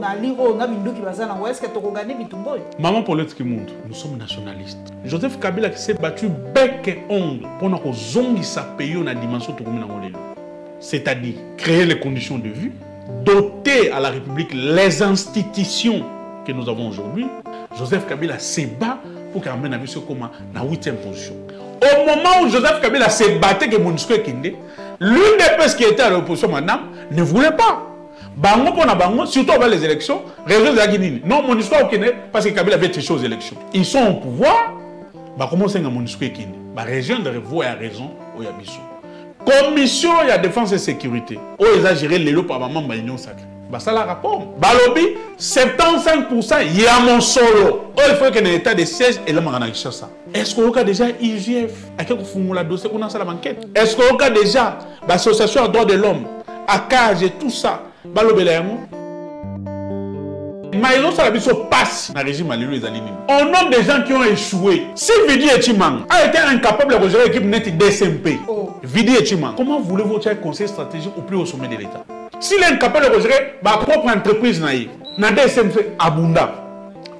na liro na binduki bazana est-ce que tu regagner bitumbo? Maman Paulette Kimundu, nous sommes nationalistes. Joseph Kabila qui s'est battu bec et ongle pour que zongi sa paye na dimension to komina ngolelo. C'est-à-dire créer les conditions de vie, doter à la République les institutions que nous avons aujourd'hui. Joseph Kabila s'est battu pour qu'il amène à comme la 8e position. Au moment où Joseph Kabila s'est battu que Monusco est Kinde, l'une des personnes qui était à l'opposition, madame, ne voulait pas. Bango pour na bango, surtout avant les élections, réseau de la Guinée. Non, Monusco est Kinde parce que Kabila avait triché aux élections. Ils sont au pouvoir, bah comment c'est que Monusco est Kinde? Bah région de Revo a raison, au Yabiso. Commission de la défense et sécurité, où ils ont géré les lots par maman de l'Union sacrée. Bah ça la rapport. Balobi, 75% il y a mon solo. Oh, il faut qu'il y ait un état de siège et là, on a ça. Est-ce qu'on a déjà IGF? À quel moment on a dossier qu'on a ça la banquette? Est-ce qu'on a déjà l'association à droits de l'homme, à CAGE et tout ça? Balobi là, mais ils ont ça la mission passe dans le régime à les aligner. On nomme des gens qui ont échoué. Si Vidi Etimang a été incapable de gérer l'équipe nette DSMP, Vidi Etimang, comment voulez-vous faire un conseil stratégique au plus haut sommet de l'État? S'il est incapable de gérer ma propre entreprise, na DSMP Abunda.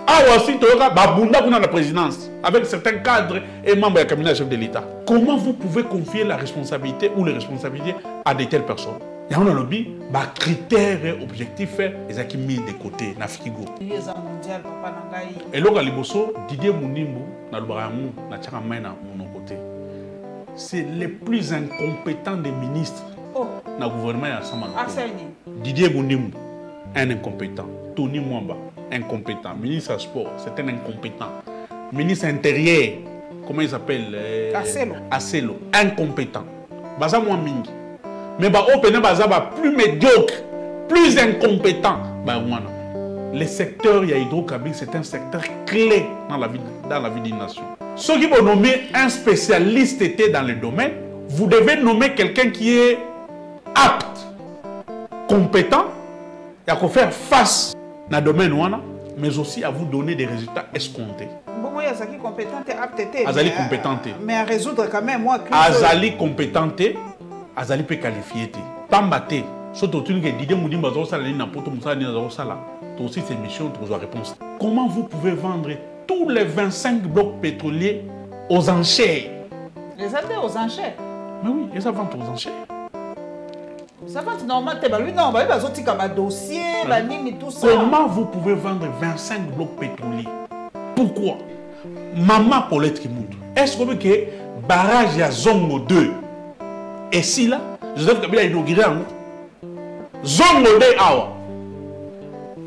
Ah aussi, tu auras Abunda pour la présidence, avec certains cadres et membres du cabinet chef de l'État. Comment vous pouvez confier la responsabilité ou les responsabilités à de telles personnes? Il y a un lobby, critères et objectifs, ils ont mis de côté, na frigo. Et là, Didier Mounimbo, na Lubaramou, na Tchakamena, mon côté. C'est les plus incompétents des ministres. Dans le gouvernement, Didier Mounimbo, un incompétent. Tony Mwamba, incompétent. Ministre des Sports, c'est un incompétent. Ministre intérieur, comment il s'appelle? Acelo, incompétent. Baza Mwamingi. Mais au Pénin, Baza plus médiocre, plus incompétent. Le secteur hydrocarbures, c'est un secteur clé dans la vie d'une nation. Ceux qui vont nommer un spécialiste dans le domaine, vous devez nommer quelqu'un qui est apte, compétent, et à faire face dans le domaine, mais aussi à vous donner des résultats escomptés. Bon, il y a qui compétente, apte, Azali compétente. Mais à résoudre quand même, moi. Azali compétente, Azali peut qualifier. Pambate, surtout que Didier Moudimba Zosa, n'importe où ça, aussi ces missions, tu as réponse. Comment vous pouvez vendre tous les 25 blocs pétroliers aux enchères? Les acheter aux enchères? Mais oui, ils vendent aux enchères. Ça va être normal, dossier, tout ça. Comment vous pouvez vendre 25 blocs pétroliers? Pourquoi? Maman Paulette Kimundu, est-ce que le barrage à Zongo 2 et si là, Joseph Kabila a inauguré Zongo 2 Awa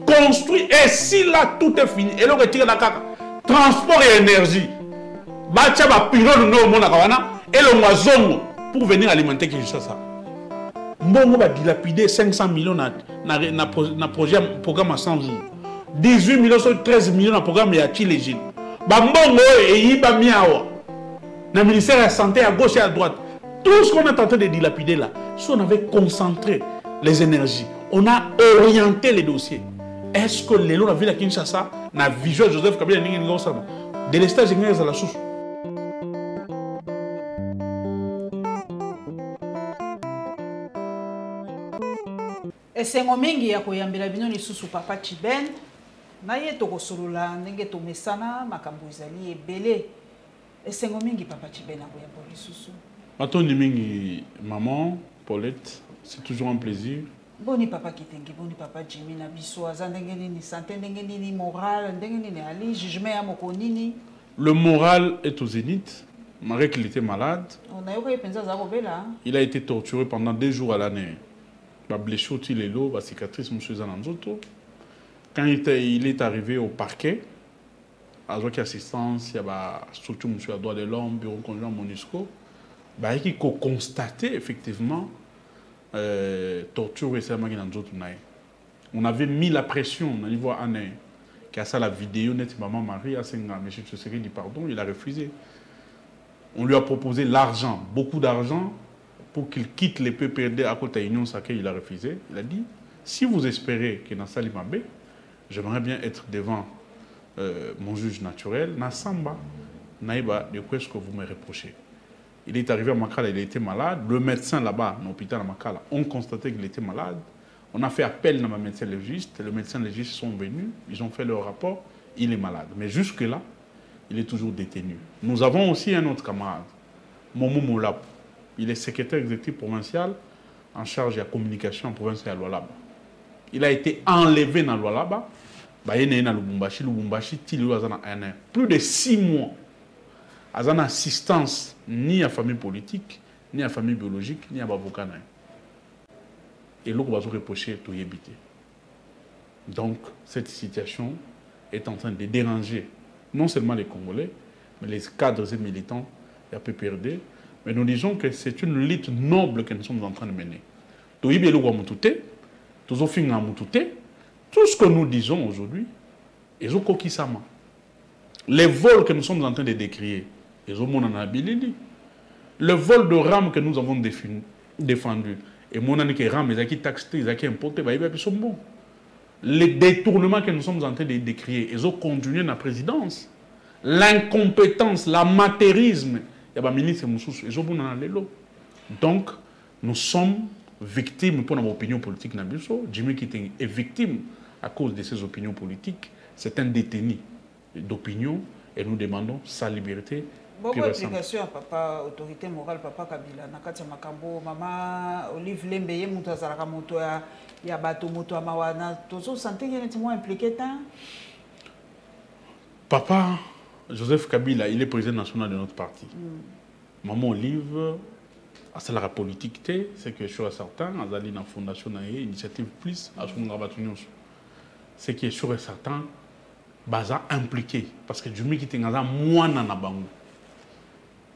construit et si là tout est fini et le retire la caca transport et énergie batia ba pylône no mona kawana et le Zongo pour venir alimenter Kinshasa. Mbongo va dilapider 500 millions na projet programme à 100 jours. 18 millions sur 13 millions na programme ya Chilejin. Ba mbongo et yiba miawa. Na ministère de la santé à gauche et à droite. Tout ce qu'on est en train de dilapider là, si on avait concentré les énergies, on a orienté les dossiers. Est-ce que les lots de la ville à Kinshasa na vision de Joseph Kabila de l'estage de la source? Esengo mingi ya koyambela bino lisusu papa Chiben na ye tokosolola ndenge tomesana makambo ezali ebele. Esengo mingi papa Chiben akoyambela lisusu. Matoni mingi maman Paulette, c'est toujours un plaisir. Boni papa Kitenge, boni papa Jimmy na biso aza ndenge nini santé ndenge nini moral ndenge nini ali jugement ya moko nini? Le moral est au zénith. Malgré qu'il était malade. Il a été torturé pendant 2 jours à l'année. La blessure, la cicatrice, monsieur Zananzoto. Quand il est arrivé au parquet, à assistance, il y a surtout monsieur à droit de l'homme, bureau conjoint MONUSCO, il a constaté effectivement torture et ça. On avait mis la pression au niveau année qui a ça la vidéo net maman Marie à monsieur Tshisekedi dit pardon, il a refusé. On lui a proposé l'argent, beaucoup d'argent, pour qu'il quitte les PPRD à côté de l'Union sacrée, il a refusé. Il a dit, si vous espérez que Nassali Mabé, j'aimerais bien être devant mon juge naturel, Nassamba, Naïba, de quoi est-ce que vous me reprochez? Il est arrivé à Makala, il était malade. Le médecin là-bas, à l'hôpital à Makala, ont constaté qu'il était malade. On a fait appel à ma médecin légiste. Les médecins légistes sont venus, ils ont fait leur rapport. Il est malade. Mais jusque-là, il est toujours détenu. Nous avons aussi un autre camarade, Momo Moulap. Il est secrétaire exécutif provincial en charge de la communication en province de Lualaba. Il a été enlevé dans Lualaba. Il est dans Lubumbashi. Lubumbashi, plus de 6 mois. Il n'y a assistance ni à la famille politique, ni à la famille biologique, ni à l'avocat. Et l'autre va se reprocher tout éviter. Donc, cette situation est en train de déranger non seulement les Congolais, mais les cadres et militants de la PPRD. Mais nous disons que c'est une lutte noble que nous sommes en train de mener. Tout ce que nous disons aujourd'hui, les vols que nous sommes en train de décrire, le vol de rames que nous avons défendu, et mon année que rames, ils ont taxé, ils ont importé, ils sont bons. Les détournements que nous sommes en train de décrire, ils ont continué dans la présidence. L'incompétence, l'amateurisme, il y a des ministres ils ont bons dans les lots. Donc, nous sommes victimes pour notre opinion politique. Jimmy Kitting est victime à cause de ses opinions politiques. C'est un détenu d'opinion et nous demandons sa liberté. Beaucoup d'explications à papa, autorité morale, papa Kabila. Nakati Makambo, maman Olive Lembeye, Moutazaraka Motoya, Yabato Motoya Mawana. Tous ceux qui sont impliqués. Papa Joseph Kabila, il est président national de notre parti. Maman Olive, c'est la politique, c'est que je suis certain, à la fondation de l'initiative plus, à son rabatunion. C'est qui est sûr et certain, baza impliqué. Parce que Jumi qui est moins dans la banque.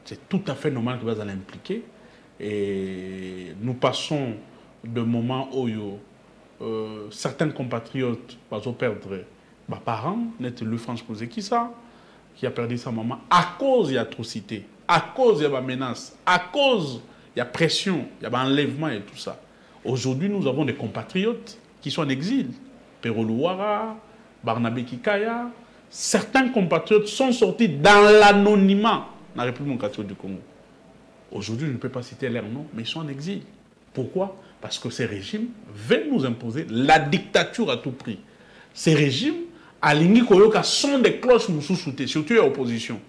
C'est tout à fait normal que vous allez impliquer. Et nous passons de moments où certains compatriotes vont perdre leurs parents, net le France posé qui ça, qui a perdu sa maman à cause de l'atrocité, à cause de la menace, à cause de la pression, il y a enlèvement et tout ça. Aujourd'hui, nous avons des compatriotes qui sont en exil. Pero Louara, Barnabé Kikaya, certains compatriotes sont sortis dans l'anonymat dans la République démocratique du Congo. Aujourd'hui, je ne peux pas citer leur nom, mais ils sont en exil. Pourquoi? Parce que ces régimes veulent nous imposer la dictature à tout prix. Ces régimes, à l'Ingi-Koyoka, sont des cloches moussous-soutés, surtout l'opposition.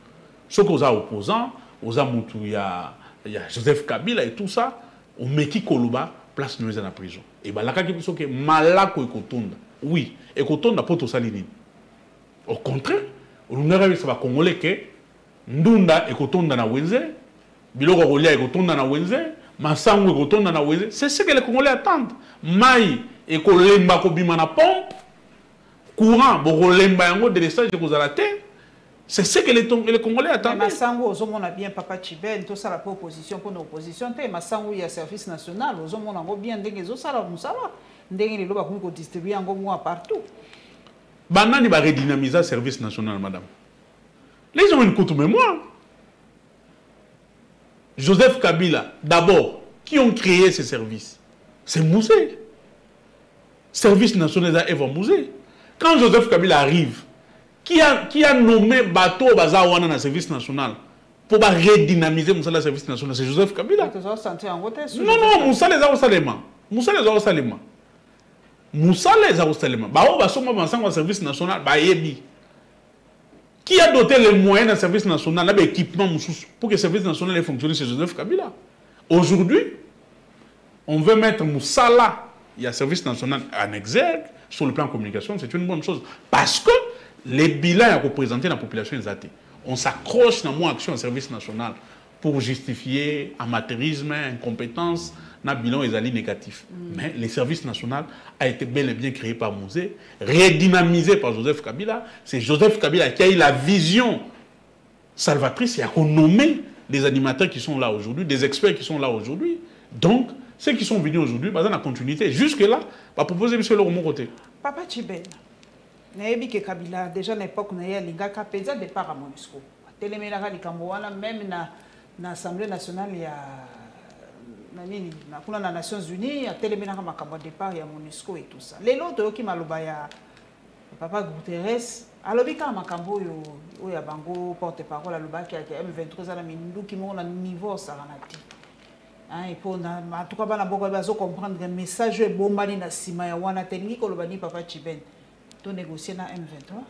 Ceux qui sont opposants, il y a Joseph Kabila et tout ça, on met qui Koloba, place nous dans la prison. Et bien là, il y a que malako et kotonda. Oui, et kotonda pour tout ça. Au contraire, on a vu que les Congolais que Ndunda et kotonda na wenze, Biloko Kolia et kotonda na wenze, Massango et kotonda na wenze. C'est ce que les Congolais attendent. Maï et kolemba kobima na pompe, courant, bokolemba yango de l'estage de Kozalate. C'est ce que les Congolais attendent. Massango, on a bien Papa Chiben, tout ça la proposition pour l'opposition. Massango, il y a service national, on a bien des gens, ça va, ndenge lo ba ko distribuer en mois partout. Banani va redynamiser le service national, madame. Les gens ont une courte mémoire. Joseph Kabila, d'abord, qui ont créé ces services? C'est Mouzé. Service national Eva Mouzé. Quand Joseph Kabila arrive, qui a nommé bateau Bazawana dans le service national pour redynamiser le service national? C'est Joseph Kabila. Non, Moussa les a Salema. Moussa les a Salema. Moussa les a Salema. Bao Basoma Bansango service national, Bayebi. Qui a doté les moyens d'un service national, l'équipement pour que le service national ait fonctionné? C'est Joseph Kabila. Aujourd'hui, on veut mettre Moussala, il y a service national en exergue, sur le plan de communication, c'est une bonne chose. Parce que les bilans représentés dans la population est athée. On s'accroche dans mon action au service national pour justifier amateurisme, incompétence, dans le bilan est négatif. Mais le service national a été bel et bien créé par Mouzé, redynamisé par Joseph Kabila. C'est Joseph Kabila qui a eu la vision salvatrice et a nommé des animateurs qui sont là aujourd'hui, des experts qui sont là aujourd'hui. Donc, ceux qui sont venus aujourd'hui, dans la continuité, jusque-là, va proposer M. Laurent côté. Papa Chiben, nayebi ke Kabila déjà à l'époque na ya lingaka peza départ à MONUSCO. Telemelaka likambo wana même na Assemblée nationale ya na na Nations Unies a telemelaka makambo départ ya MONUSCO et tout ça. Lelo toyoki maloba ya Papa Guterres alobika makambo yo ya bango porte-parole alobaki ya M23 za na minduki mo na niveau saranati. Et pour en tout cas, on va comprendre que le message est bon, il y a Sima, il y a Wana Tengi, il y a Papa Chiben. Tu négocier dans M23.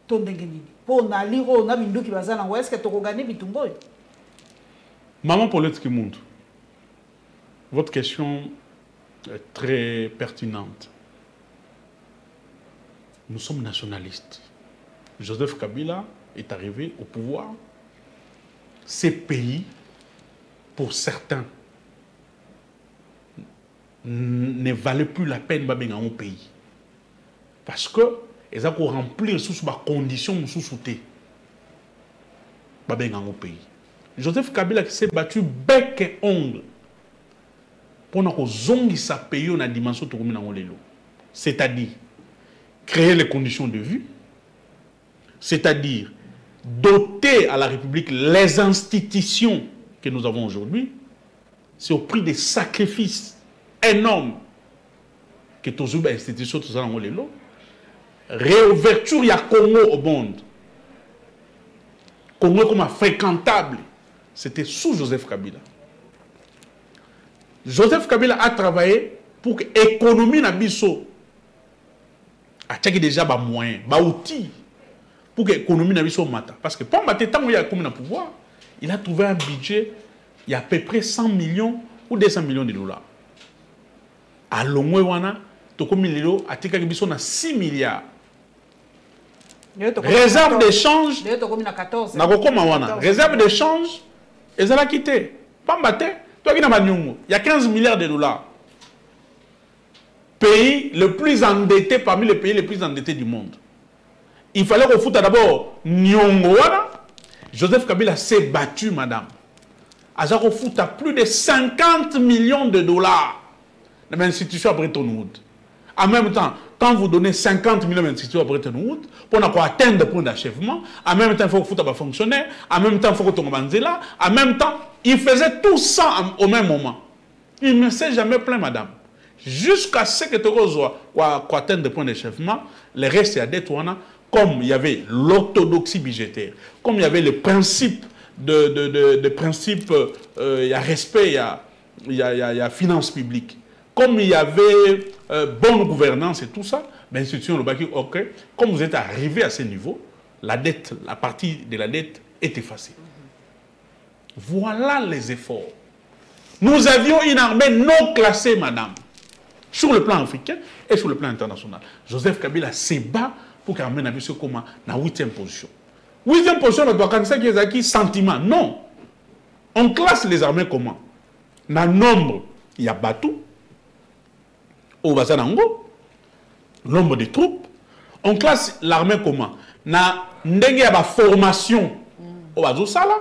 Tu négocier. Pour aller au Nabindou qui va dans l'Ouest, que tu vas gagner Bitumbo. Maman Paulette Kimound, votre question est très pertinente. Nous sommes nationalistes. Joseph Kabila est arrivé au pouvoir. Ces pays, pour certains, ne valaient plus la peine de dans mon pays. Parce que ils ont rempli sous les conditions sous-soutées. Dans mon pays. Joseph Kabila s'est battu bec et ongle pour que zongi sa pays dans la dimension de l'eau. C'est-à-dire créer les conditions de vie, c'est-à-dire doter à la République les institutions que nous avons aujourd'hui. C'est au prix des sacrifices énormes que tous les institutions dans l'eau. Réouverture, il y a Congo au monde. Congo comme fréquentable. C'était sous Joseph Kabila. Joseph Kabila a travaillé pour que l'économie na biso a déjà des moyens, des outils pour que l'économie na biso mata. Parce que pour mater, tant qu'il y a comme pouvoir, il a trouvé un budget, il y a à peu près 100 millions ou 200 millions de dollars. À l'ongwe wana, toko mililo a tika biso na 6 milliards. Réserve d'échange, réserve d'échange, et ça l'a quitté. Pas maté, toi qui n'as pas de il y a 15 milliards de dollars. Pays le plus endetté parmi les pays les plus endettés du monde. Il fallait qu'on foute d'abord Nyongo. Joseph Kabila s'est battu, madame. Il qu'on foute à plus de 50 millions de dollars dans l'institution à Bretton Woods. En même temps, quand vous donnez 50 millions d'institutions à Bretton Woods, pour atteindre le point d'achèvement, en même temps, il faut que vous fonctionner, en même temps, il faut que vous là, en même temps, il faisait tout ça au même moment. Il ne s'est jamais plaint, madame. Jusqu'à ce que tu atteindre le point d'achèvement, le reste, il y a des tournants, comme il y avait l'orthodoxie budgétaire, comme il y avait le principe il y a respect, il y a finance publique. Comme il y avait bonne gouvernance et tout ça, l'institution, le Baki, ok, comme vous êtes arrivé à ce niveau, la dette, la partie de la dette est effacée. Voilà les efforts. Nous avions une armée non classée, madame, sur le plan africain et sur le plan international. Joseph Kabila s'est bat pour qu'armée n'a vu comme la 8e position. 8e position, on doit candidat qui sentiment. Non. On classe les armées comment? Dans le nombre, il y a Batou. Au Bazanango, nombre de troupes. On classe l'armée comment? Na ndenge ya ba formation au Bazosala.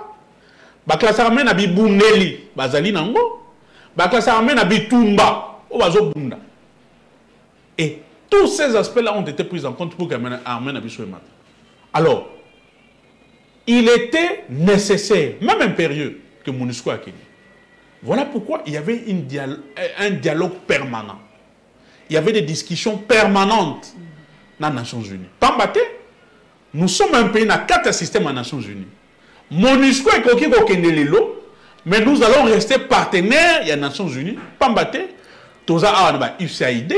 Ba classe armée na Bibundeli, Bazali nango. Ba classe armée na Bitumba, au Bazobunda. Et tous ces aspects-là ont été pris en compte pour que l'armée na Bisoemata. Alors, il était nécessaire, même impérieux, que MONUSCO a quitté. Voilà pourquoi il y avait un dialogue permanent. Il y avait des discussions permanentes dans les Nations Unies. Pambaté, nous sommes un pays qui a 4 systèmes aux Nations Unies. MONUSCO est coquille mais nous allons rester partenaires des Nations Unies. Pambaté, tous à USAID,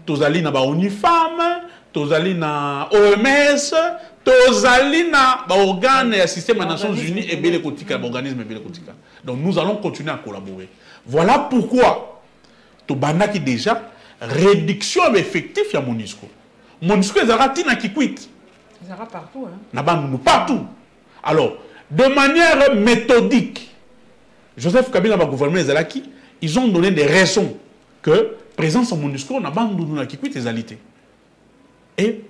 tous à ONU Femmes, tous à OMS, tous à organes et système des Nations Unies et l'organisme. Donc nous allons continuer à collaborer. Voilà pourquoi tout banaki déjà réduction effective à MONUSCO. MONUSCO est à qui quitte. Ils sont partout. Partout. Alors, de manière méthodique, Joseph Kabila va gouverner les Alaki, ils ont donné des raisons que présence en MONUSCO n'a pas de qui quitte les alités. Et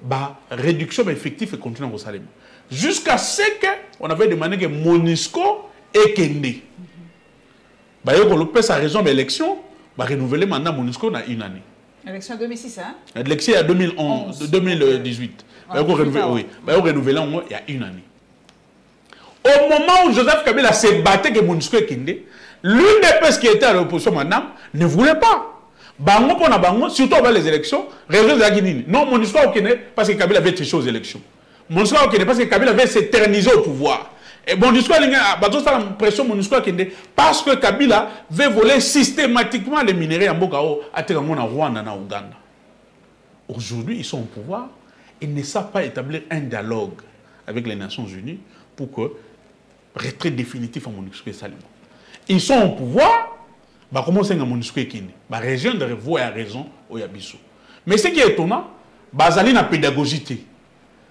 réduction effective et continue au Salem. Jusqu'à ce qu'on avait demandé que MONUSCO est Kende. On peut sa raison de l'élection, renouveler le mandat MONUSCO dans une année. L'élection 2006, hein? L'élection à 2018. On renouveler il y a une année. Au moment où Joseph Kabila s'est battu que MONUSCO est Kende, l'une des personnes qui était à l'opposition, madame, ne voulait pas. Bango pour Bango, surtout avant les élections, réseau de la Guinée. Non, MONUSCO au Kende parce que Kabila avait triché aux élections. MONUSCO au Kende parce que Kabila avait s'éternisé au pouvoir. Et bon discours, pression MONUSCO parce que Kabila veut voler systématiquement les minéraux en Bokao, à Rwanda, en Ouganda. Aujourd'hui, ils sont au pouvoir. Ils ne savent pas établir un dialogue avec les Nations Unies pour que retrait définitif à MONUSCO et Salima. Ils sont au pouvoir, bah comment c'est que MONUSCO est kini, bah région de revoir à raison au Yabiso. Mais ce qui est étonnant, bah zali na pédagogie.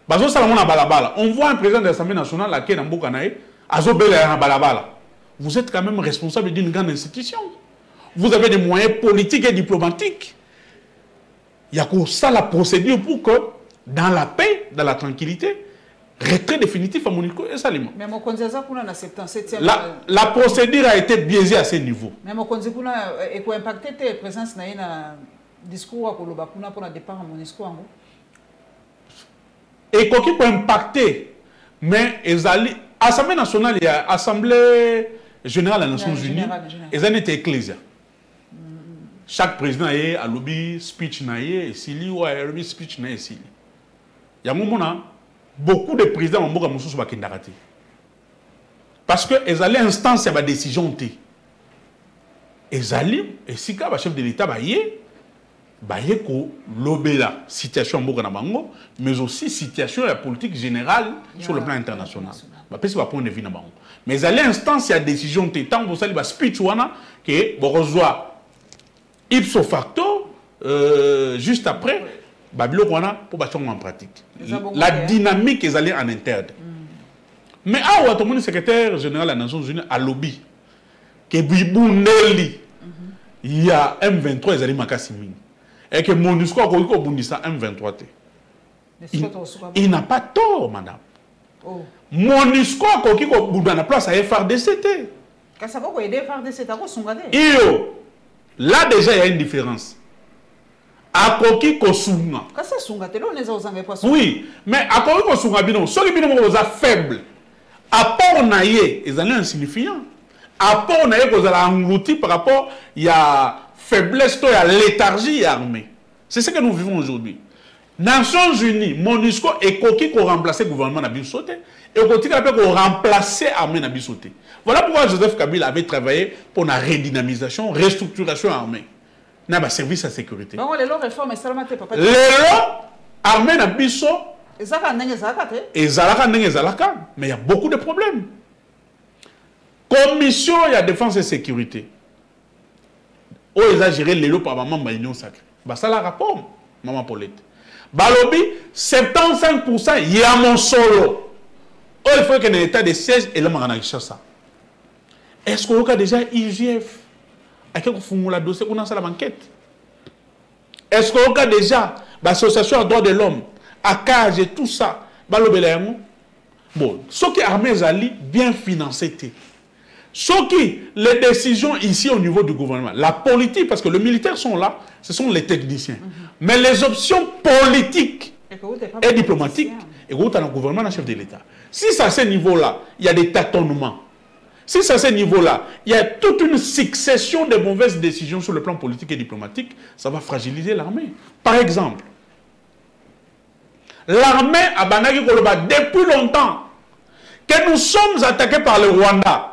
Bah zo salamon na balabala. On voit un président de l'Assemblée nationale là qui est dans Bokanae, azo bela na balabala. Vous êtes quand même responsable d'une grande institution. Vous avez des moyens politiques et diplomatiques. Il y a ça la procédure pour que dans la paix, dans la tranquillité, retrait définitif à MONUSCO et Salima. Mais mon conseiller kuna na 77e. La procédure a été biaisée à ce niveau. Mais mon conseiller kuna et quoi impacter tes présence na ina discours à Koloba kuna pour le départ à MONUSCO en gros. Et quoi qui peut impacter, mais l'Assemblée nationale, il y a l'Assemblée générale des Nations Unies, et ça n'était ecclésia. Chaque président a lobby speech naïe, et s'il y a lobby speech naïe, il y a un moment, beaucoup de présidents ont beaucoup de choses qui sont ratés. Parce que les instances, il y a des décisions. Les alliés, et si le chef de l'État, la situation mais aussi situation de la politique générale sur le plan international. Mais à l'instant, il y a décision de temps, vous avez speech que vous reçoit ipso facto, juste après, pour bâtir en pratique. La dynamique est allée en interne. Mais le secrétaire général des Nations Unies a lobby que il y a M23 et Makassiming. Et que MONUSCO a M23. Il n'a pas tort, madame. Oh. MONUSCO a la place à FRDC. Là déjà il y a une différence. Oui, mais à Koki Kosunga bino, ceux qui sont faibles, apport naïe, ils sont insignifiants. Apport naïe, ils sont engloutis par rapport il y a faiblesse, il y a léthargie armée. C'est ce que nous vivons aujourd'hui. Nations Unies, MONUSCO et Koki qui ont remplacé le gouvernement Nabisote et Koki qui ont remplacé l'armée Nabisote. Voilà pourquoi Joseph Kabila avait travaillé pour la redynamisation, restructuration armée. Il y a un service à sécurité. Les armée Nabisote, mais il y a beaucoup de problèmes. Commission il y a défense et sécurité. Oh, ils ont géré les lots par maman Union sacrée. Bah, ça la rapport, maman Paulette. Balobi, 75% il y a mon solo. Oh, il faut qu'il y ait un état de siège et là, on a ça. Est-ce qu'on a déjà IGF? À quel moment la dossier qu'on a la enquête? Est-ce qu'on a déjà l'association à droits de l'homme, à CAGE et tout ça? Balobi, bon, ce qui est armé Zali, bien financé. Ce qui, les décisions ici au niveau du gouvernement, la politique, parce que les militaires sont là, ce sont les techniciens. Mais les options politiques et diplomatiques, et vous avez un gouvernement, un chef de l'État. Si c'est à ce niveau-là, il y a des tâtonnements. Si c'est à ce niveau-là, il y a toute une succession de mauvaises décisions sur le plan politique et diplomatique, ça va fragiliser l'armée. Par exemple, l'armée a Banagi Koloba depuis longtemps que nous sommes attaqués par le Rwanda.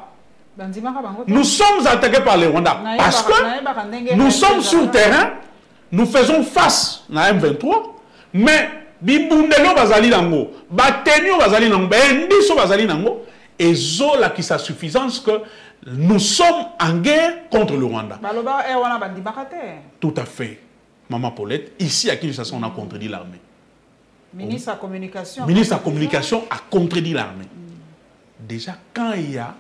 Nous sommes attaqués par les Rwandais parce que nous sommes sur le terrain, nous faisons face à M23, mais Bibundelo Bazali Nango, Batenio Bazali Nango, Bendiso Bazali Nango, et Zola qui sa suffisance que nous sommes en guerre contre le Rwanda. Tout à fait, Maman Paulette. Ici à Kinshasa, on a contredit l'armée. Ministre de la Communication. Ministre de la Communication a contredit l'armée. Déjà, quand il y a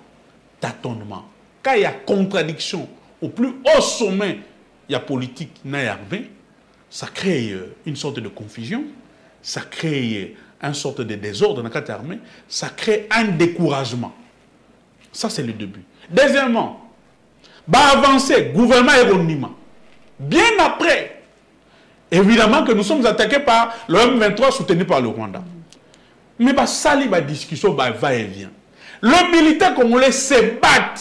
tâtonnement, quand il y a contradiction au plus haut sommet, il y a politique, il y a armée, ça crée une sorte de confusion, ça crée une sorte de désordre dans la carte armée, ça crée un découragement. Ça, c'est le début. Deuxièmement, avancer, gouvernement et gouvernement. Bien après, évidemment que nous sommes attaqués par le M23 soutenu par le Rwanda. Mais ça, la discussion va et vient. Le militaire congolais se bat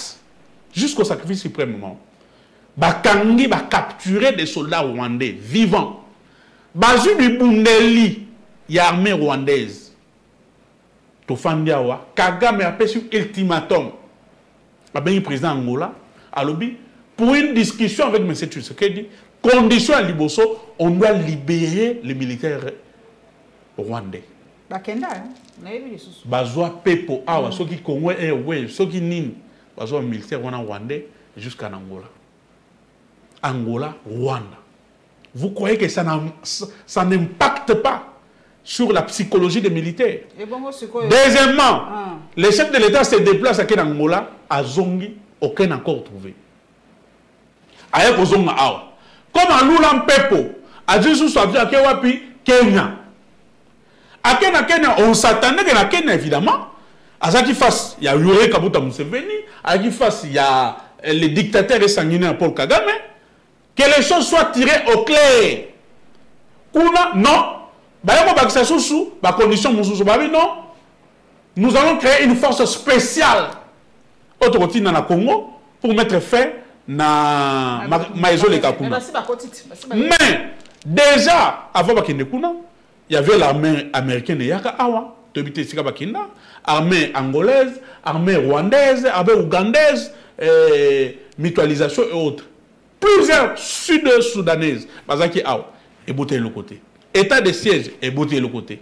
jusqu'au sacrifice suprêmement. Bakangi va capturer des soldats rwandais vivants. Bazu du Bundeli, il y a armée rwandaise. Tofandiawa, Kagame a fait un ultimatum. Le président Angola a lobby pour une discussion avec M. Tshisekedi, condition à Liboso, on doit libérer les militaires rwandais. Bakenda, Bazoa Pepo, Awa, ceux qui Congo Airways, ceux qui Nin, Bazoa militaire rwandais jusqu'à Angola. Angola, Rwanda. Vous croyez que ça n'impacte pas sur la psychologie des militaires? Deuxièmement, les chefs de l'État se déplacent à Angola, à Zongi, aucun accord trouvé. Aïe Kozonga Awa. Comme à Lulan Pepo, à Jésus soit à Kenya. À Kenya, on s'attendait que Kenya, évidemment, à ça qu'il fasse, il y a Yoweri Kaguta Museveni, à qu'il fasse, il y a les dictateurs et sanguinaires Paul Kagame, que les choses soient tirées au clair. Kuna, non. Non. Nous allons créer une force spéciale au Congo pour mettre fin à Maïzole Kakuna. Mais déjà, avant Bakindekuna, il y avait l'armée américaine de Yaka Awa, armée angolaise, armée rwandaise, armée ougandaise, mutualisation et autres. Plusieurs sud-soudanaises, Bazaki Awa, et bouté le côté. État de siège, et bouté le côté.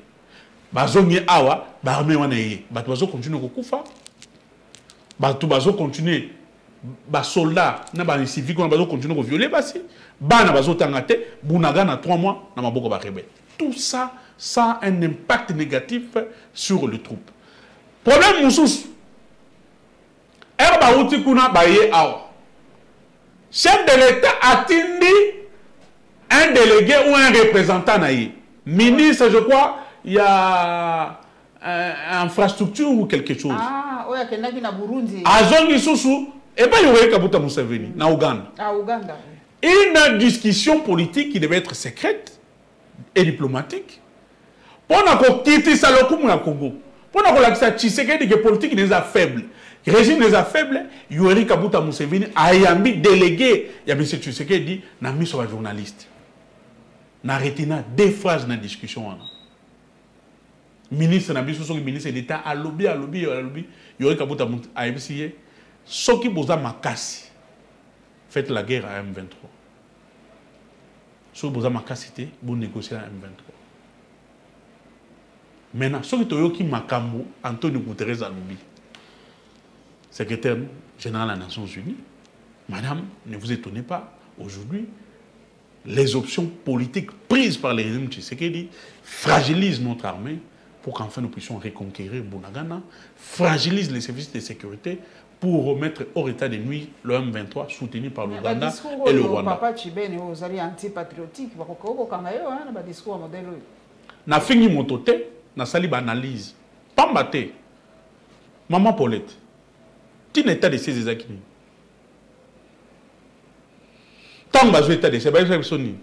Bazongi Awa, l'armée wanaye. Bazo continue au Koufa. Bazo continue. Les soldats, les civils, bazo continue à violer. Bana bazo tangate, Bunaga na 3 mois, na maboko ba rebelle. Tout ça, ça a un impact négatif sur les troupes. Problème Moussous. Erba Outi Kuna Baye Awa. Chef de l'État a tindi un délégué ou un représentant naïe. Ministre, je crois, il y a infrastructure ou quelque chose. Ah, oui, il y a quelqu'un qui Burundi. Azongi Soussou, et bien il y aurait Kabuta Museveni, na Ouganda. Ah, Ouganda. Une discussion politique qui devait être secrète et diplomatique. Pour qu'on quitte ça le coup, Congo. Pour qu'on ait Tshisekedi que politique n'est pas faible. Le régime n'est pas faible. Yoweri Kaguta Museveni a yambi délégué. Il y a M. Tshisekedi n'a mis sur un journaliste. N'a retina 2 phrases dans la discussion. Ministre ministre d'État a lobby. Yoweri Kaguta a essayé. Ce qui vous a makasi. Faites la guerre à M23. Ce qui vous a makasi, vous négociez à M23. Maintenant, ce qui makambo, Antonio Guterres a lobby. Secrétaire général des Nations Unies, madame, ne vous étonnez pas, aujourd'hui, les options politiques prises par les régimes Tshisekedi fragilisent notre armée pour qu'enfin nous puissions reconquérir Bunagana, fragilisent les services de sécurité pour remettre hors état de nuit le M23 soutenu par l'Ouganda et le Rwanda. Papa Chibene, vous allez antipatriotique, vous avez discours modèle. Na fini mon toté, na sali analyse. Pambate, maman Paulette. Quel état de ces acquis? Tant que l'état de ces acquis,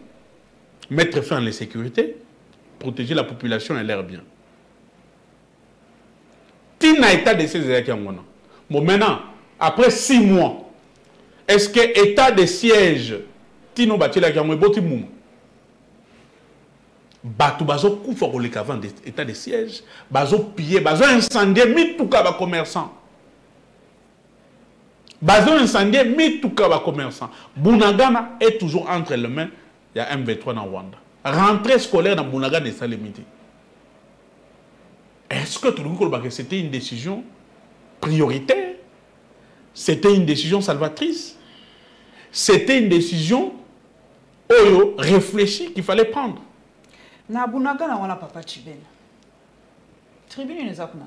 mettre fin à la sécurité, protéger la population et l'air bien. Tina état de ces acquis. Bon, maintenant, après 6 mois, est-ce que état de siège, Tino Batila qui a un bon moum? Bato bazo koufa ko le avant d'état de siège, bazo piller, bazo incendier mit tout cas commerçant. Bazo incendié, mais tout cas, commerçant. Bunagana est toujours entre les mains. Il y a M23 dans Rwanda. Rentrée scolaire dans Bunagana est limité. Est-ce que tout le monde c'était une décision prioritaire? C'était une décision salvatrice? C'était une décision réfléchie qu'il fallait prendre? Na Bunagana, on a papa Chibena. Tribune, nous avons.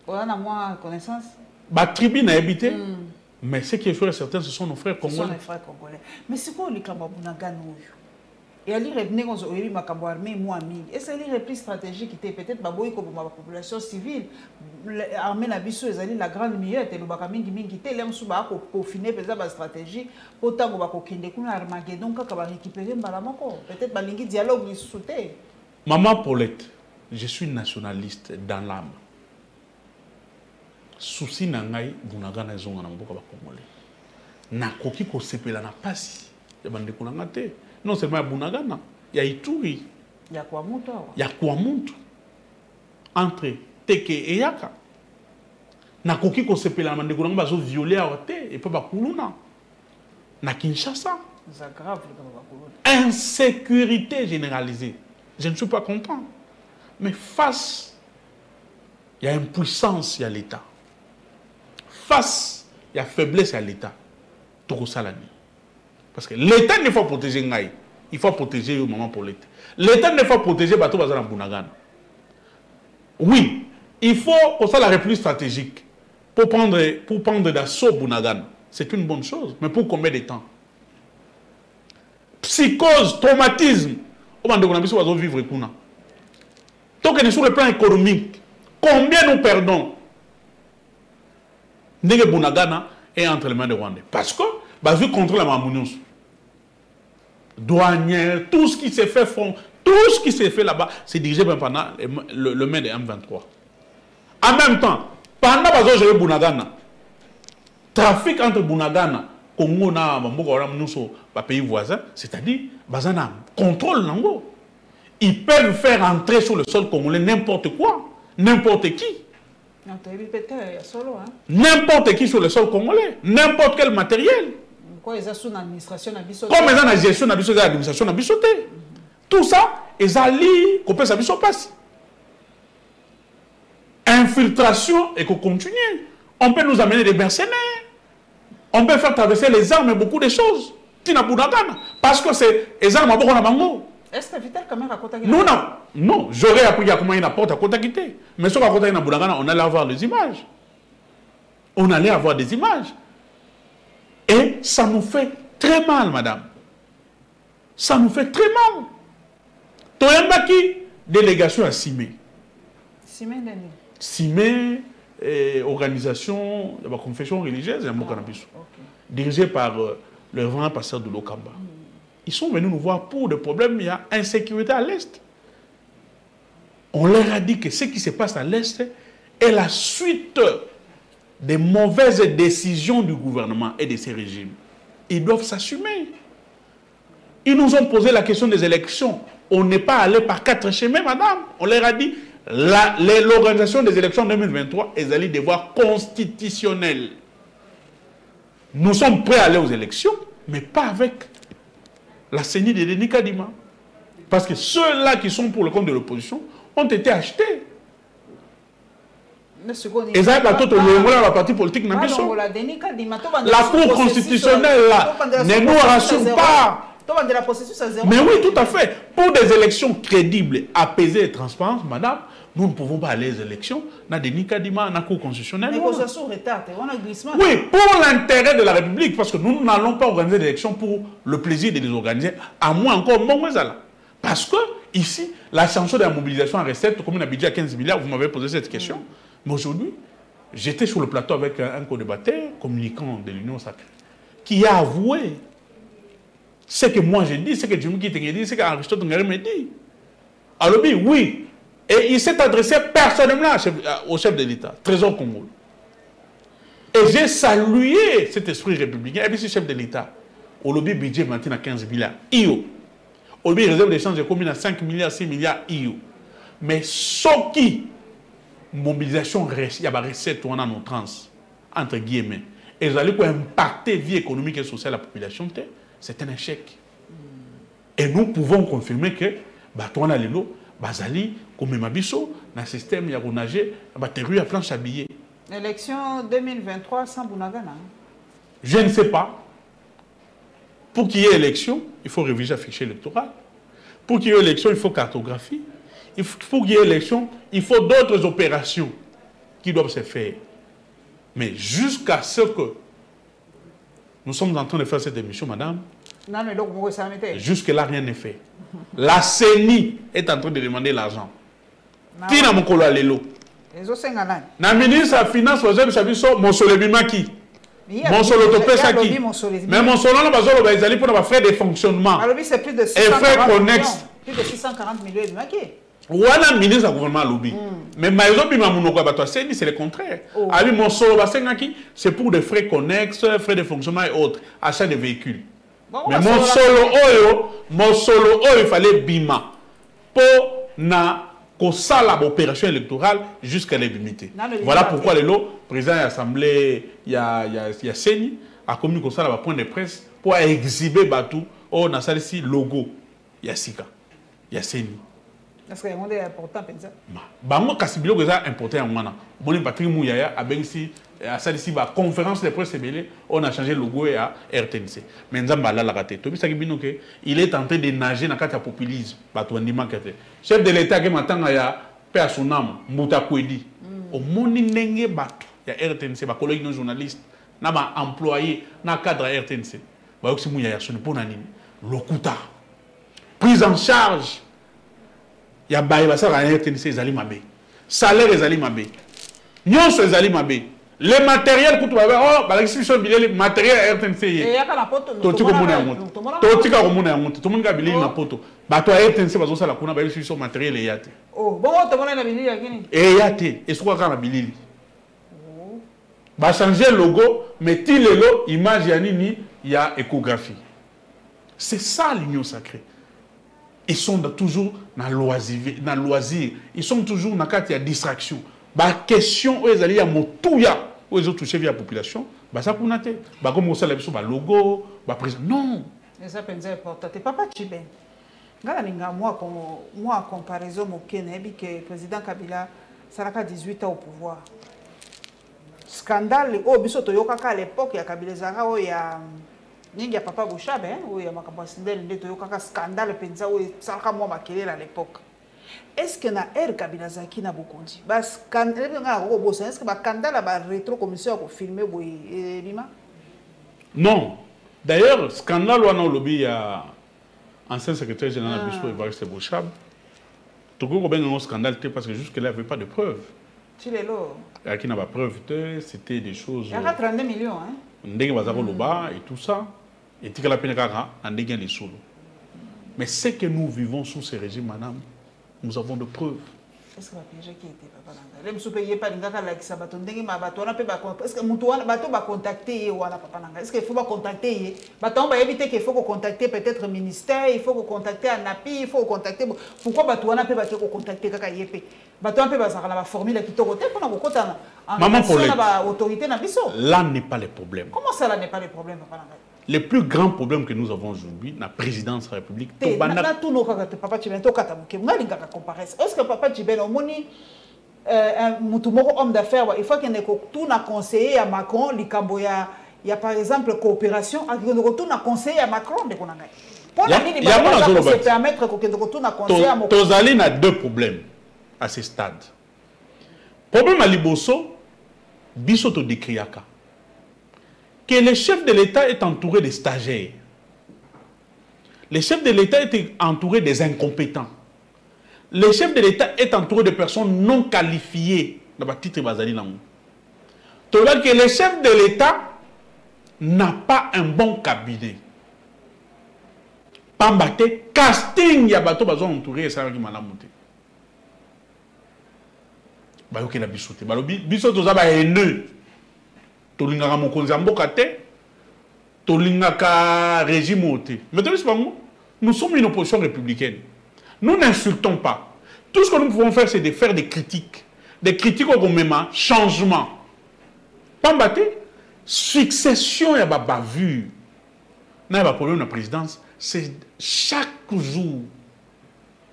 On a moins connaissance. La tribu n'a habité, mais ce qui est sûr et certain, ce sont nos frères congolais. Ce sont les frères congolais. Mais c'est quoi les Kambabunagano? Et ali revenir aux Oiri Makambo armée, moi, et c'est une reprise stratégique qui était peut-être baboui comme la population civile. L'armée Nabiso, la grande miette, et le Bakamingi Mingi, l'aime sous Bako, pour finir la stratégie, pour tant que Kindekun Armageddon, quand on va récupérer Mbalamako. Peut-être Balingi dialogue, il sautait. Maman Paulette, je suis nationaliste dans l'âme. Souci nangai Bunagana zonga na mboka ba Congolais. Na koki ko sepela na pasi ya bande kunanga te. Non seulement ya Bunagana, ya Ituri, ya kwa muntu. Ya kwa muntu. entre Teke et Yaka. Nakoki ko sepela mande ko bazo violer à Ote et pas bakuluna. Na Kinshasa. C'est grave. Insécurité généralisée. Je ne suis pas content. Mais face, il y a impuissance, il y a l'État. Face, il y a faiblesse à l'État. Toko Salani. Parce que l'État ne faut protéger Ngaï. Il faut protéger le moment pour l'État. L'État ne faut protéger Bato Bazana Bounagan. Oui, il faut pour ça la République stratégique. Pour prendre d'assaut Bounagan. C'est une bonne chose. Mais pour combien de temps? Psychose, traumatisme. On va vivre. Donc, sur le plan économique, combien nous perdons? Ndege Bounagana est entre les mains de Rwandais. Parce que, basé contre la Mamounios, douanière, tout ce qui s'est fait, là-bas, c'est dirigé par le main de M23. En même temps, pendant que Bounagana, trafic entre Bounagana, Congo, pays voisins, c'est-à-dire, Bazana contrôle Nango. Ils peuvent faire entrer sur le sol congolais n'importe quoi, n'importe qui. N'importe qui sur le sol congolais, n'importe quel matériel. Comme ils ont sous l'administration, la gestion de l'administration, tout ça, ils allient, qu'on peut s'habiller sur place. Infiltration et qu'on continue. On peut nous amener des mercenaires. On peut faire traverser les armes et beaucoup de choses. Parce que c'est les armes à Bango. Est-ce que Vital Kamer a Kota Non, non, non. J'aurais appris à comment il apporte à Kota Kité. Mais sur la Kota Kité, on allait avoir des images. On allait avoir des images. Et ça nous fait très mal, madame. Ça nous fait très mal. Toyambaki, délégation à Simé. Simé, Simé, organisation de la confession religieuse, dirigée par le grand pasteur de l'Okamba. Ils sont venus nous voir pour des problèmes, il y a insécurité à l'Est. On leur a dit que ce qui se passe à l'Est est la suite des mauvaises décisions du gouvernement et de ces régimes. Ils doivent s'assumer. Ils nous ont posé la question des élections. On n'est pas allé par 4 chemins, madame. On leur a dit l'organisation des élections 2023 est allée devoir constitutionnel. Nous sommes prêts à aller aux élections, mais pas avec la CENI de Denis Kadima. Parce que ceux-là qui sont pour le compte de l'opposition ont été achetés. Et ça, la partie politique n'a la Cour constitutionnelle, là, ne nous rassure pas. Mais oui, tout à fait. Pour des élections crédibles, apaisées et transparentes, madame, nous ne pouvons pas aller aux élections. Dans Denis Kadima, dans la Cour constitutionnelle. Oui, pour l'intérêt de la République, parce que nous n'allons pas organiser des élections pour le plaisir de les organiser, à moins encore, parce que, ici, la sanction de la mobilisation en recette, comme on a budget à 15 milliards, vous m'avez posé cette question. Mais aujourd'hui, j'étais sur le plateau avec un co-débatteur, communicant de l'Union sacrée, qui a avoué ce que moi j'ai dit, ce que Jimmy Kitenge dit, ce qu'Aristote Ngare me dit. Alors, oui. Et il s'est adressé personnellement au chef de l'État, Trésor Congo. Et j'ai salué cet esprit républicain. Et puis, ce chef de l'État, au lobby budget maintenant à 15 milliards. IO. Au lobby réserve d'échange de combien à 5 milliards, 6 milliards IO. Mais ce qui, mobilisation, il y a des recettes en outrance, entre guillemets, et ils allaient impacter la vie économique et sociale de la population, c'est un échec. Et nous pouvons confirmer que, Batouana Lelo, Bazali, comme Mabiso, dans le système, il y a un nager, il y a planche à billets. L'élection 2023 sans Bounagana. Je ne sais pas. Pour qu'il y ait élection, il faut réviser le fichier électoral. Pour qu'il y ait élection, il faut cartographie. Pour qu'il y ait élection, il faut d'autres opérations qui doivent se faire. Mais jusqu'à ce que nous sommes en train de faire cette émission, madame, jusque-là, rien n'est fait. La CENI est en train de demander l'argent. Tina Mokolo Alelo. La ministre de la Finance, mon Solemimaki. Mon solo Topesaki. Mais mon solo, ils allaient pour frais de fonctionnement. C'est plus de 640 millions de Maki. Voilà ministre du gouvernement lobby. Mais c'est le contraire. Mon solo, c'est pour des frais connexes, frais de fonctionnement et autres, achat de véhicules. Mais mon solo, il fallait bima pour na qu'on ça l'opération électorale jusqu'à l'ébimité. Voilà pourquoi le président de l'Assemblée, il y a Seni, a communiqué comme ça là point de presse pour exhiber Batou, on a ça ici logo, il y a Sika, il y a Seni. Est-ce que c'est important pour ça? Bango Kassibilo que ça important en moi. Bon Patrick Mouyaya a bien ici à ça ici la conférence de presse on a changé le logo à RTNC. Mais Nzamba la raté. Tobi Sakibino que il est en train de nager dans le populisme. Batou Ndima Kete. Chef de l'État qui m'attend ya père son âme Mouta Kwedi. Au moni ndenge Batou ya RTNC ba collègue non journaliste na ba employé na cadre RTNC. Ba yoksi Mouyaya son pour nani lokuta. Prise en charge. Il y a des gens qui ont des mabe. Salaire des mabe. Nyonso des mabe. Les matériels que tu vas voir, la restitution de matériel RTNC. Et il y a un poto. Toti ko mona monte. Toti ka ko mona monte. Tout le monde a bilili na poto. Ba to RTNC bazo sala kuna ba restitution matériel et yate. Oh, bon to mona na bilili yakini. Et yate, et soit kana bilili. Ba changer logo, mais ti lelo image ya nini, il y a échographie. C'est ça l'union sacrée. Ils sont toujours dans le loisir. Ils sont toujours dans la distraction. La question où ils allaient à Motouya, où ils ont touché via la population, ça pour nater. Comme on sait le logo, non. Ça c'est important. Papa Tchiben, moi, en comparaison, que le président Kabila, ça a 18 ans au pouvoir. Scandale, à l'époque, il y a Kabila Zara, il y a. Il y a Papa Bouchab, il y a un scandale à l'époque. Est-ce que na Kabila Zaki na beaucoup dit? Est-ce que le scandale a rétro-commission pour filmer Bima? Non. D'ailleurs, scandale, on a lobby à ancien secrétaire général de Evariste Bouchab. Tout le monde a un scandale parce que jusque-là, il n'y avait pas de preuves. Il n'y a pas de preuves, c'était des choses. Il y a 32 millions. Ndenge bazako loba et tout ça et tika la penekaka ndenge les solo. Mais c'est que nous vivons sous ce régime, madame, nous avons de preuves. Est-ce que la PG qui était papa nanga? Les sous payés par ngaka la kisa bato ndenge ma bato na pe ba est-ce que mutu wana bato ba contacter wala papa nanga? Est-ce qu'il faut pas contacter bato ba éviter qu'il faut contacter peut-être ministère, il faut contacter ANAPI, il faut contacter pourquoi bato wana pe ba ko contacter kaka yepé? Bato pe ba za la formule qui toko te pour na kokota na ba autorité na biso. Là n'est pas le problème. Comment ça là n'est pas le problème papa nanga? Le plus grand problème que nous avons aujourd'hui, la présidence de la République, est-ce que Papa Tchiben, homme d'affaires, il faut qu'il y ait tout conseiller à Macron, il y a par exemple coopération, il y a conseiller à Macron. Il y a deux problèmes à ce stade. Le problème à Liboso, Bissoto de Kriaka. Que le chef de l'État est entouré de stagiaires. Le chef de l'État est entouré des incompétents. Le chef de l'État est entouré de personnes non qualifiées. Que le chef de l'État n'a pas un bon cabinet. Pambate, casting, il y a bateau entouré et ça va qui m'a monté. Bayoke la bisote. Bisote, ça va haineux. Tolingaka mokonzi mboka te, tolingaka régime te. Mais nous sommes une opposition républicaine. Nous n'insultons pas. Tout ce que nous pouvons faire, c'est de faire des critiques. Des critiques au même changement. Pambate, succession, il y a pas vu. Il y a pas problème de la présidence. C'est chaque jour.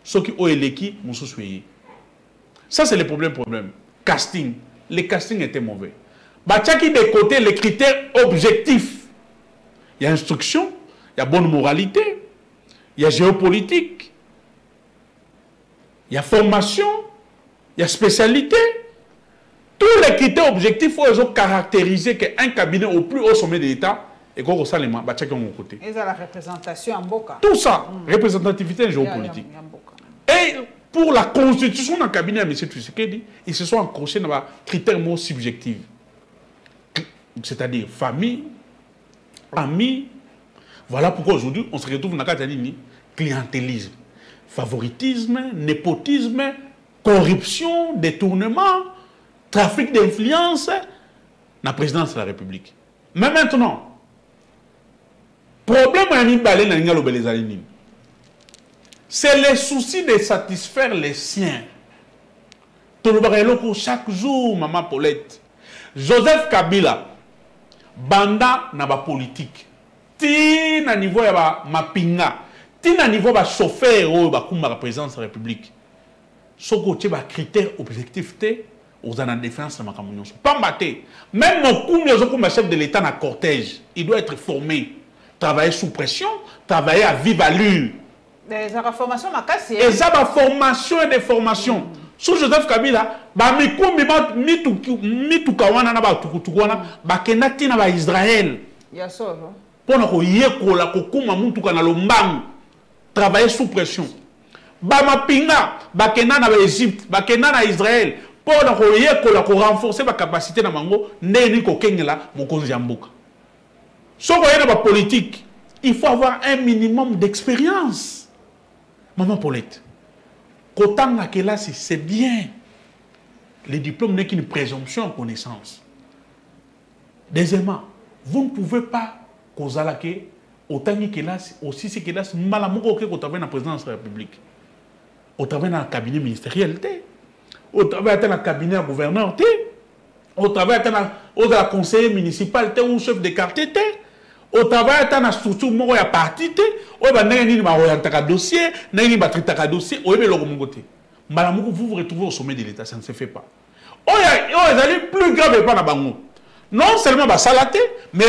Ce qui ont électé, nous sommes. Ça, c'est le problème. Casting. Les castings étaient mauvais. Bachaki de côté les critères objectifs. Il y a instruction, il y a bonne moralité, il y a géopolitique, il y a formation, il y a spécialité. Tous les critères objectifs, il faut caractériser qu'un cabinet au plus haut sommet de l'État et qu'on ressent les mains. Bachaki de côté. Et la représentation en Boka. Tout ça, représentativité géopolitique. Et pour la constitution d'un cabinet, M. Tshisekedi, ils se sont accrochés dans les critères subjectifs. C'est-à-dire famille, amis. Voilà pourquoi aujourd'hui, on se retrouve dans le clientélisme, favoritisme, népotisme, corruption, détournement, trafic d'influence dans la présidence de la République. Mais maintenant, problème c'est le souci de satisfaire les siens. Chaque jour, maman Paulette. Joseph Kabila, banda na ba politique. Ti na niveau ya ba mapinga. Ti na niveau ba chauffeur ou ba kumba la présidence de la République. Soko ti ba critère objectif té aux en défense de ma communion. Pas maté. Même mon kumba chef de l'État na cortège, il doit être formé, travailler sous pression, travailler à vive allure. Les formation makasi. Et ça ba formation et des formations. Sous Joseph Kabila, ba mitu kawana na ba tukuwana, ba kenati na ba Israël. Ya solo. Pour na ko yekola ko kuma muntu kana lombangu. Travailler sous pression. Ba mapinga, ba kenana na ba Égypte, ba kenana na Israël. Pour na ko yekola ko renforcer ba capacité na mango ndeni ko kengela mokonzi ya mboka. Soko yena ba politique, il faut avoir un minimum d'expérience. Maman Paulette. Qu'autant la classe, c'est bien. Le diplôme n'est qu'une présomption en connaissance. Deuxièmement, vous ne pouvez pas causer la autant que classe, aussi ces classes, malamuko que au travers de la présidence de la République, au travers d'un cabinet ministériel, au travers d'un cabinet gouverneur, au travers d'un conseiller municipal ou chef de quartier, au travers de la structure où il y a parti, vous vous retrouvez au sommet de l'État, ça ne se fait pas. Vous allez plus grave pas dans non seulement salaté, mais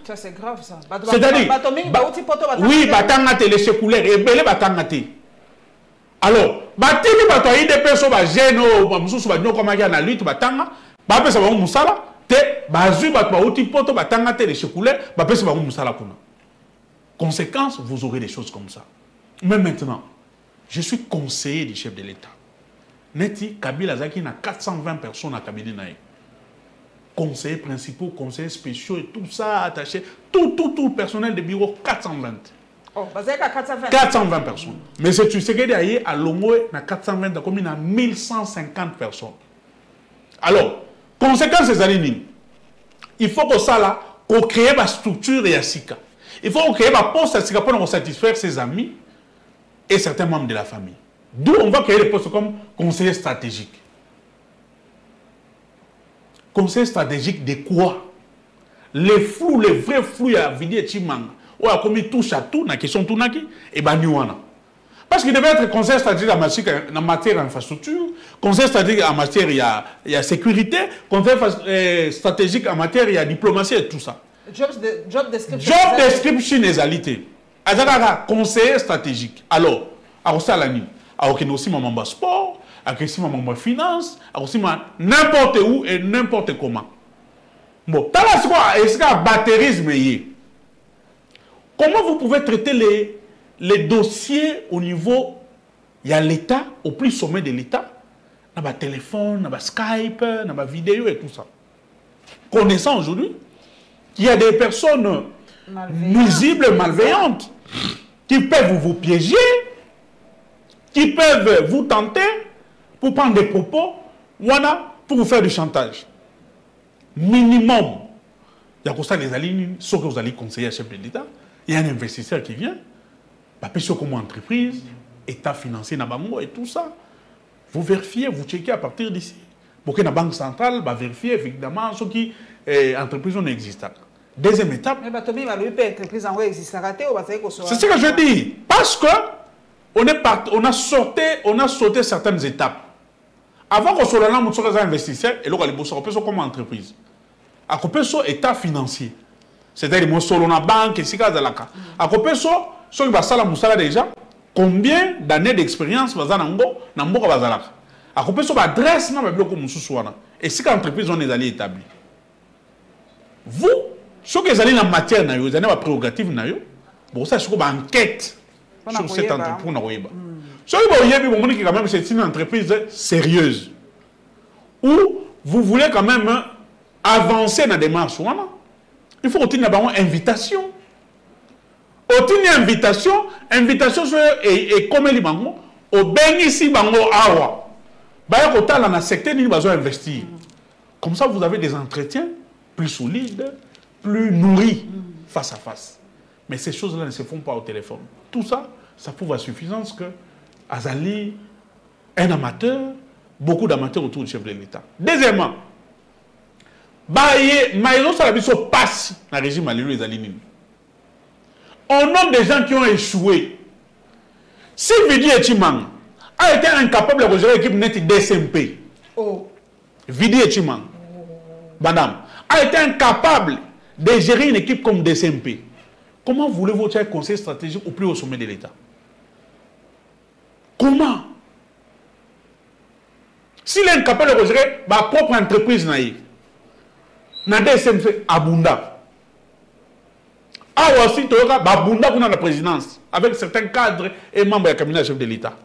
ça c'est grave ça. C'est-à-dire, oui, batangate les séculaires et belé batangate. Alors, batili batoyi des personnes gêno, mususu banyo comme ya na lutte batanga, ba pesa ba musala, te bazu batouti poto batangate les séculaires, ba pesa ba musala kuna. Conséquence, vous aurez des choses comme ça. Mais maintenant, je suis conseiller du chef de l'État. Neti Kabila Zaki na 420 personnes à cabinet naï. Conseillers principaux, conseillers spéciaux et tout ça attaché, tout personnel de bureau 420. Oh, basé à 420. 420 personnes. Mais c'est tu sais que derrière à Longoé na 420 comme il y a 1150 personnes. Alors, conséquence ces années, il faut que ça là, qu'on crée ma structure et à Sika. Il faut créer ma poste à Sika pour satisfaire ses amis et certains membres de la famille. D'où on va créer des postes comme conseiller stratégique. Conseiller stratégique de quoi? Les flous, les vrais flous, il y a Vidi Chimang. Ou a commis touche à tout, na question tout naki, et baniwana. Parce qu'il devait être conseiller stratégique en matière d'infrastructure, conseiller stratégique en matière il y a sécurité, conseiller stratégique en matière il y a diplomatie et tout ça. Job description. Job description des alités. Azara conseiller stratégique. Alors, à Rosalani, à aussi maman sport, à aussi maman finance, à aussi n'importe où et n'importe comment. Bon, t'as là quoi? Est-ce qu'il y a batterisme? Comment vous pouvez traiter les dossiers au niveau, il y a l'État, au plus sommet de l'État, dans le téléphone, dans le Skype, dans la vidéo et tout ça. Connaissant aujourd'hui qu'il y a des personnes nuisibles, malveillantes, qui peuvent vous piéger, qui peuvent vous tenter pour prendre des propos, voilà, pour vous faire du chantage. Minimum. Il y a comme ça les alliés, ce que vous allez conseiller à chef de l'État, il y a un investisseur qui vient, comme entreprise, État financier et tout ça. Vous vérifiez, vous checkez à partir d'ici. Pour que la Banque centrale va vérifier évidemment ce qui est entreprise n'existe pas. Deuxième étape. C'est ce que je dis. Parce que on a sauté certaines étapes. Avant qu'on soit là, on soit investisseur et là, on soit comme entreprise. À côté de État financier. C'est-à-dire que solo na banque et si kazalaka. À côté de ça, ceux qui basala musala déjà, combien d'années d'expérience bazana na mboka bazalaka. À côté de ça, adresse na bloc mususuana. Et si l'entreprise on est allé établir. Vous, ceux qui allez en matière na yo, vous avez une prérogative na yo. Bon ça c'est une enquête sur cette entreprise na oyiba. Ceux qui oyebi bon moni quand même c'est une entreprise sérieuse. Où vous voulez quand même avancer dans la démarche wana. Il faut obtenir une invitation. Obtenir une invitation et comme les bango, au bénissi bango awa. Baya kota la na secteur ni besoin investir. Comme ça vous avez des entretiens plus solides, plus nourris face à face. Mais ces choses-là ne se font pas au téléphone. Tout ça, ça prouve à suffisance que Azali un amateur, beaucoup d'amateurs autour du chef de l'État. Deuxièmement, Maïzo Salabiso passe dans le régime Alilo et Alinini. Au nom des gens qui ont échoué, si Vidi Echimang a été incapable de gérer l'équipe nette DSMP, Vidi Echimang, madame, a été incapable de gérer une équipe comme DSMP, comment voulez-vous être un conseil stratégique au plus haut sommet de l'État? Comment? S'il est incapable de gérer ma propre entreprise, na DSMP, Abunda. Ah, aussi, tu as Abunda pour la présidence, avec certains cadres et membres du cabinet chef de l'État.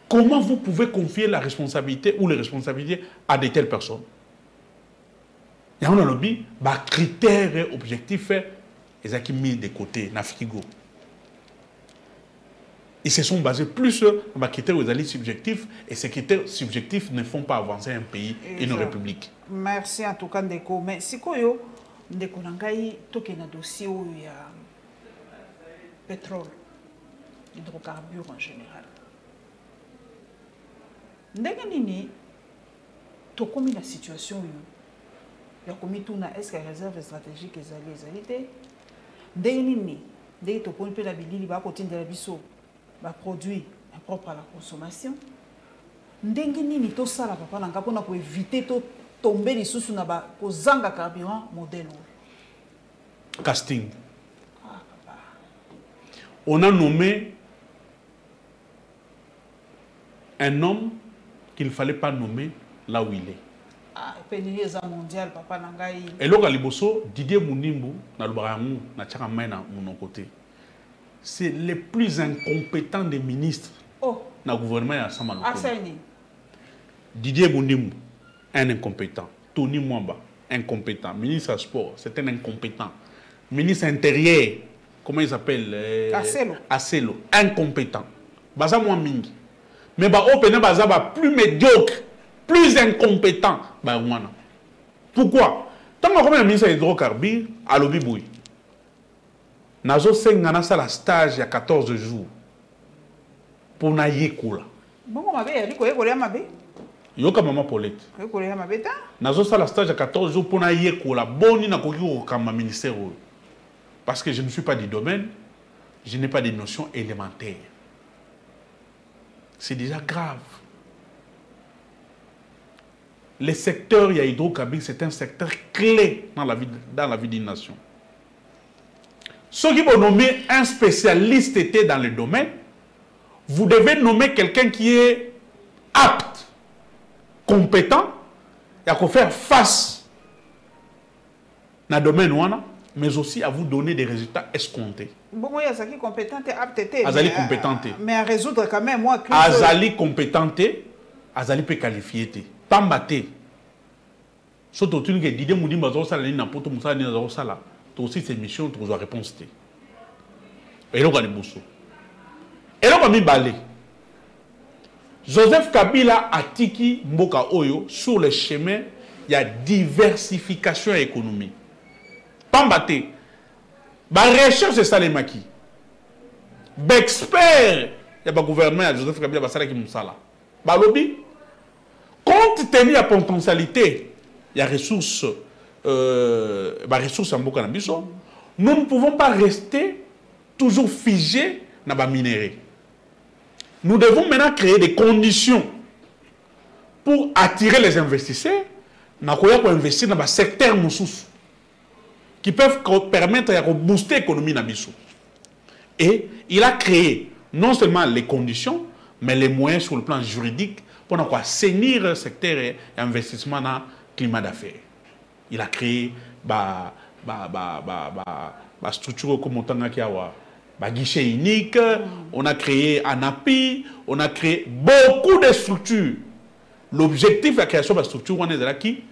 Comment vous pouvez confier la responsabilité ou les responsabilités à de telles personnes? Il y a un lobby, critères objectifs, ils ont mis de côté, dans frigo. Ils se sont basés plus sur les critères subjectifs, et ces critères subjectifs ne font pas avancer un pays et une république. Merci en tout cas, Ndeko. Mais si vous Ndeko Nangai, toke na dossier où il y a pétrole, hydrocarbures en général. Ndenge nini, to komi la situation il y a commis tout na est-ce que réserve stratégique ezalité ndenge nini ndenge to poni pe la bilili ba kotinda biso ba produit impropre à la consommation ndenge nini to sala papa nanga pona ko éviter to tomber lisusu na ba kozanga carburant modèle casting. On a nommé un homme qu'il ne fallait pas nommer là où il est. Mondial, papa Nangai. Et là, Liboso, Didier Mounimbu, na mon côté, c'est le plus incompétent des ministres dans le gouvernement à Samalou. Didier Mounimbu, un incompétent. Tony Mwamba, incompétent. Ministre des Sports, c'est un incompétent. Ministre intérieur, comment il s'appelle? Acelo, incompétent. Baza moins mingi. Mais Baza plus médiocre, plus incompétent. Pourquoi? Tant que le ministre des hydrocarbures à l'Obiboui, Nazo Sengana ça la stage il y a 14 jours pour na yekola. Bon, mabe, Yoka maman Paulette. Nazo ça la stage il y a 14 jours pour na yekola. Boni na koki okamba ministère. Parce que je ne suis pas du domaine, je n'ai pas des notions élémentaires. C'est déjà grave. Le secteur hydrocarbures, c'est un secteur clé dans la vie d'une nation. Ceux qui vont nommer un spécialiste dans le domaine, vous devez nommer quelqu'un qui est apte, compétent, et à faire face dans le domaine, mais aussi à vous donner des résultats escomptés. Bon, il y a qui compétent et apte. Azali compétent. Mais à résoudre quand même, moi... Azali compétent, Azali peut qualifier. Pambate. Surtout que Didier Moudimba Zosala n'a pas tout ça ni Zosala. Tu aussi ces missions tu dois réponse. Et là on a bosso. Et là on a mis balé. Joseph Kabila a tiki Mboka Oyo sur le chemin il y a diversification économique. Pambate. Ba recherche c'est ça les maquis. Expert il y a pas gouvernement Joseph Kabila basala qui musala. Ba lobby compte tenu de la potentialité, il y a ressources, ressources en Mboka Nabiso, nous ne pouvons pas rester toujours figés dans la minerai. Nous devons maintenant créer des conditions pour attirer les investisseurs, pour investir dans le secteur moussous, qui peuvent permettre de booster l'économie Nabiso. Et il a créé non seulement les conditions, mais les moyens sur le plan juridique pour assainir le secteur et l'investissement dans le climat d'affaires. Il a créé des structures comme un guichet unique, on a créé ANAPI, on a créé beaucoup de structures. L'objectif de la création de la structure, on est là qui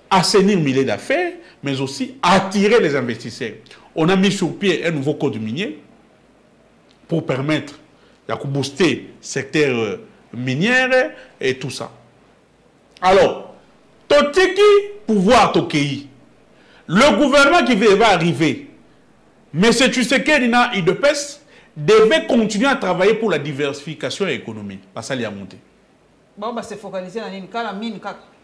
assainir le milieu d'affaires, mais aussi attirer les investisseurs. On a mis sur pied un nouveau code minier pour permettre de booster le secteur minière et tout ça. Alors, Totiki, pouvoir Tokei. Le gouvernement qui va arriver, M. Tshisekedi na IDPS, devait continuer à travailler pour la diversification économique. Basali a monté. Bon, bah c'est focalisé dans une cala mine.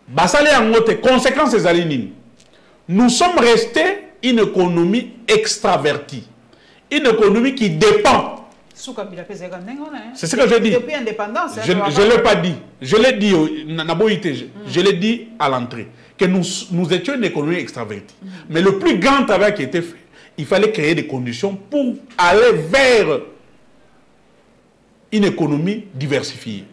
Basali a monté. Conséquence des alinines. Nous sommes restés une économie extravertie. Une économie qui dépend. C'est ce que je dis. Depuis l'indépendance. Je ne l'ai pas dit. Je l'ai dit, je l'ai dit à l'entrée. Que nous étions une économie extravertie. Mais le plus grand travail qui était fait, il fallait créer des conditions pour aller vers une économie diversifiée.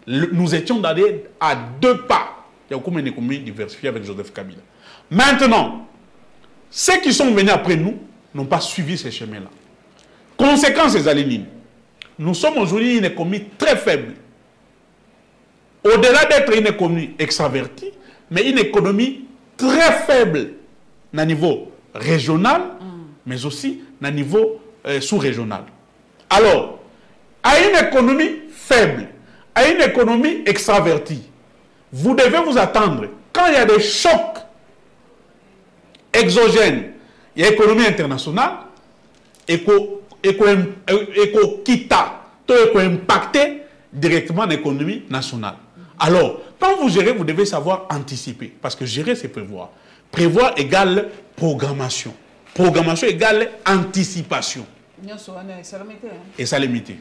Nous étions allés à 2 pas. Il y a comme une économie diversifiée avec Joseph Kabila. Maintenant, ceux qui sont venus après nous n'ont pas suivi ces chemins-là. Conséquence des alénines. Nous sommes aujourd'hui une économie très faible. Au-delà d'être une économie extravertie, mais une économie très faible à niveau régional, mais aussi à niveau sous-régional. Alors, à une économie faible, à une économie extravertie, vous devez vous attendre, quand il y a des chocs exogènes, il y a l'économie internationale, impacter directement l'économie nationale. Alors, quand vous gérez, vous devez savoir anticiper. Parce que gérer, c'est prévoir. Prévoir égale programmation. Programmation égale anticipation. Et ça limite.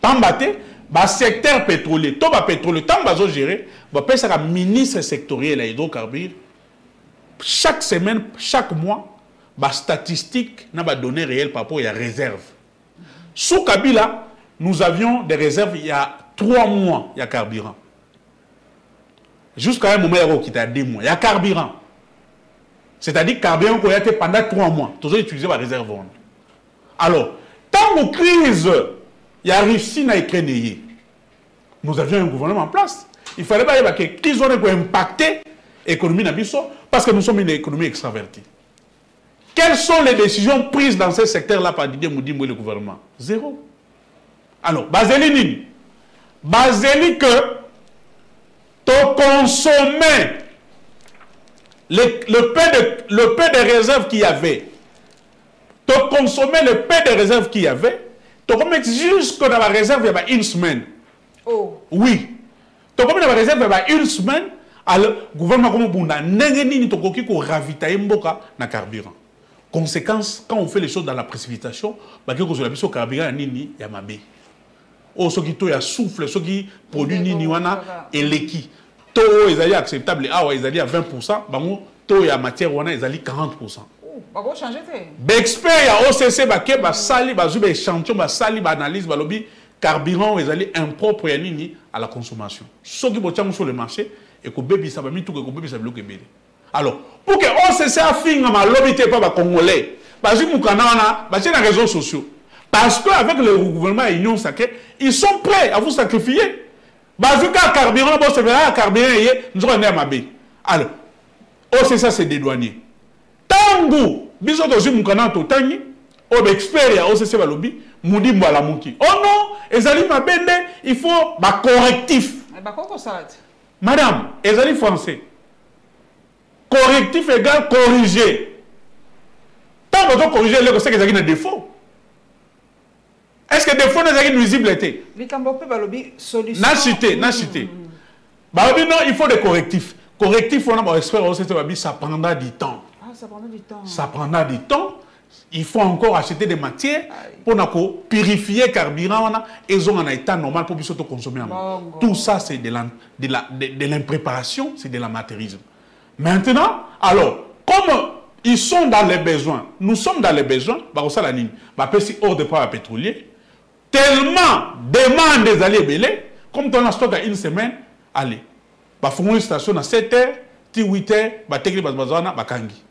Pambaté, le secteur pétrolier, tout le pétrolier, tant que vous gérez, vous pouvez faire un ministre sectoriel à l'hydrocarbure. Chaque semaine, chaque mois, les statistiques n'ont pas donné réel par rapport à la réserve. Sous Kabila, nous avions des réserves il y a 3 mois, il y a carburant. Jusqu'à un moment, il y a 2 mois, il y a carburant. C'est-à-dire carburant qui a été pendant 3 mois. Toujours utilisé par réserve. Alors, tant que crise, il y a Russie dans l'Ukraine. Nous avions un gouvernement en place. Il fallait pas que qu'ils ont impacté l'économie nabiso parce que nous sommes une économie extravertie. Quelles sont les décisions prises dans ce secteur-là par Didier Moudimbo et le gouvernement? Zéro. Alors, Bazeli que tu consommer le peu de réserves qu'il y avait, tu consommer le peu de réserves qu'il y avait, tu commets jusque dans la réserve il y a 1 semaine. Oh. Oui. Tu commets dans la réserve il y a 1 semaine, alors le gouvernement comme Bunda, n'engeni to koki ko ravitailler mboka na carburant. Conséquence, quand on fait les choses dans la précipitation, bah que vous avez vu carburant nini yamabe. Oh, ce qui to souffle, ce qui produit nini wana et l'équi. To ils allaient acceptable, ah ils allaient à 20%, bango to ya matière wana ils allaient 40%. Bah go changer te. Expert ya OCC ba ke ba sali ba zube échantillon ba sali ba analyse ba lobby carburant ils allaient impropre ya nini à la consommation. Ce qui botiam sur le marché et que bébé ça va mi tout que bébé ça bloque bébé. Alors, pour que OCC a fini à l'obité pas congolais, parce que nous avons des réseaux sociaux. Parce qu'avec le gouvernement et l'Union sacrée, ils sont prêts à vous sacrifier. Parce que carburant, nous avons un mabé. Alors, OCC s'est dédouané. Tango, bisous de Zoom Kana Totani, au expert OCC Balobi, Moudi Mbalamuki. Oh non, Ezali Mabende, il faut un correctif. Madame, Ezali français. Correctif égale corriger. Tant que vous corrigez, c'est que vous avez des défauts. Est-ce que les défauts sont nuisibles? Non, cité. Non, il faut des correctifs. Correctifs, on a expert, ça prendra du temps. Ah, ça prendra du temps. Ça prendra du temps. Il faut encore acheter des matières pour purifier le carburant. Ils ont un état normal pour consommer. Tout ça, c'est de l'impréparation, c'est de l'amateurisme. Maintenant, alors, comme ils sont dans les besoins, nous sommes dans les besoins, hors de pas pétrolier, tellement demande des alliés belés, comme on a stock à 1 semaine, allez, il faut une station à 7 h, 8 h, bakangi.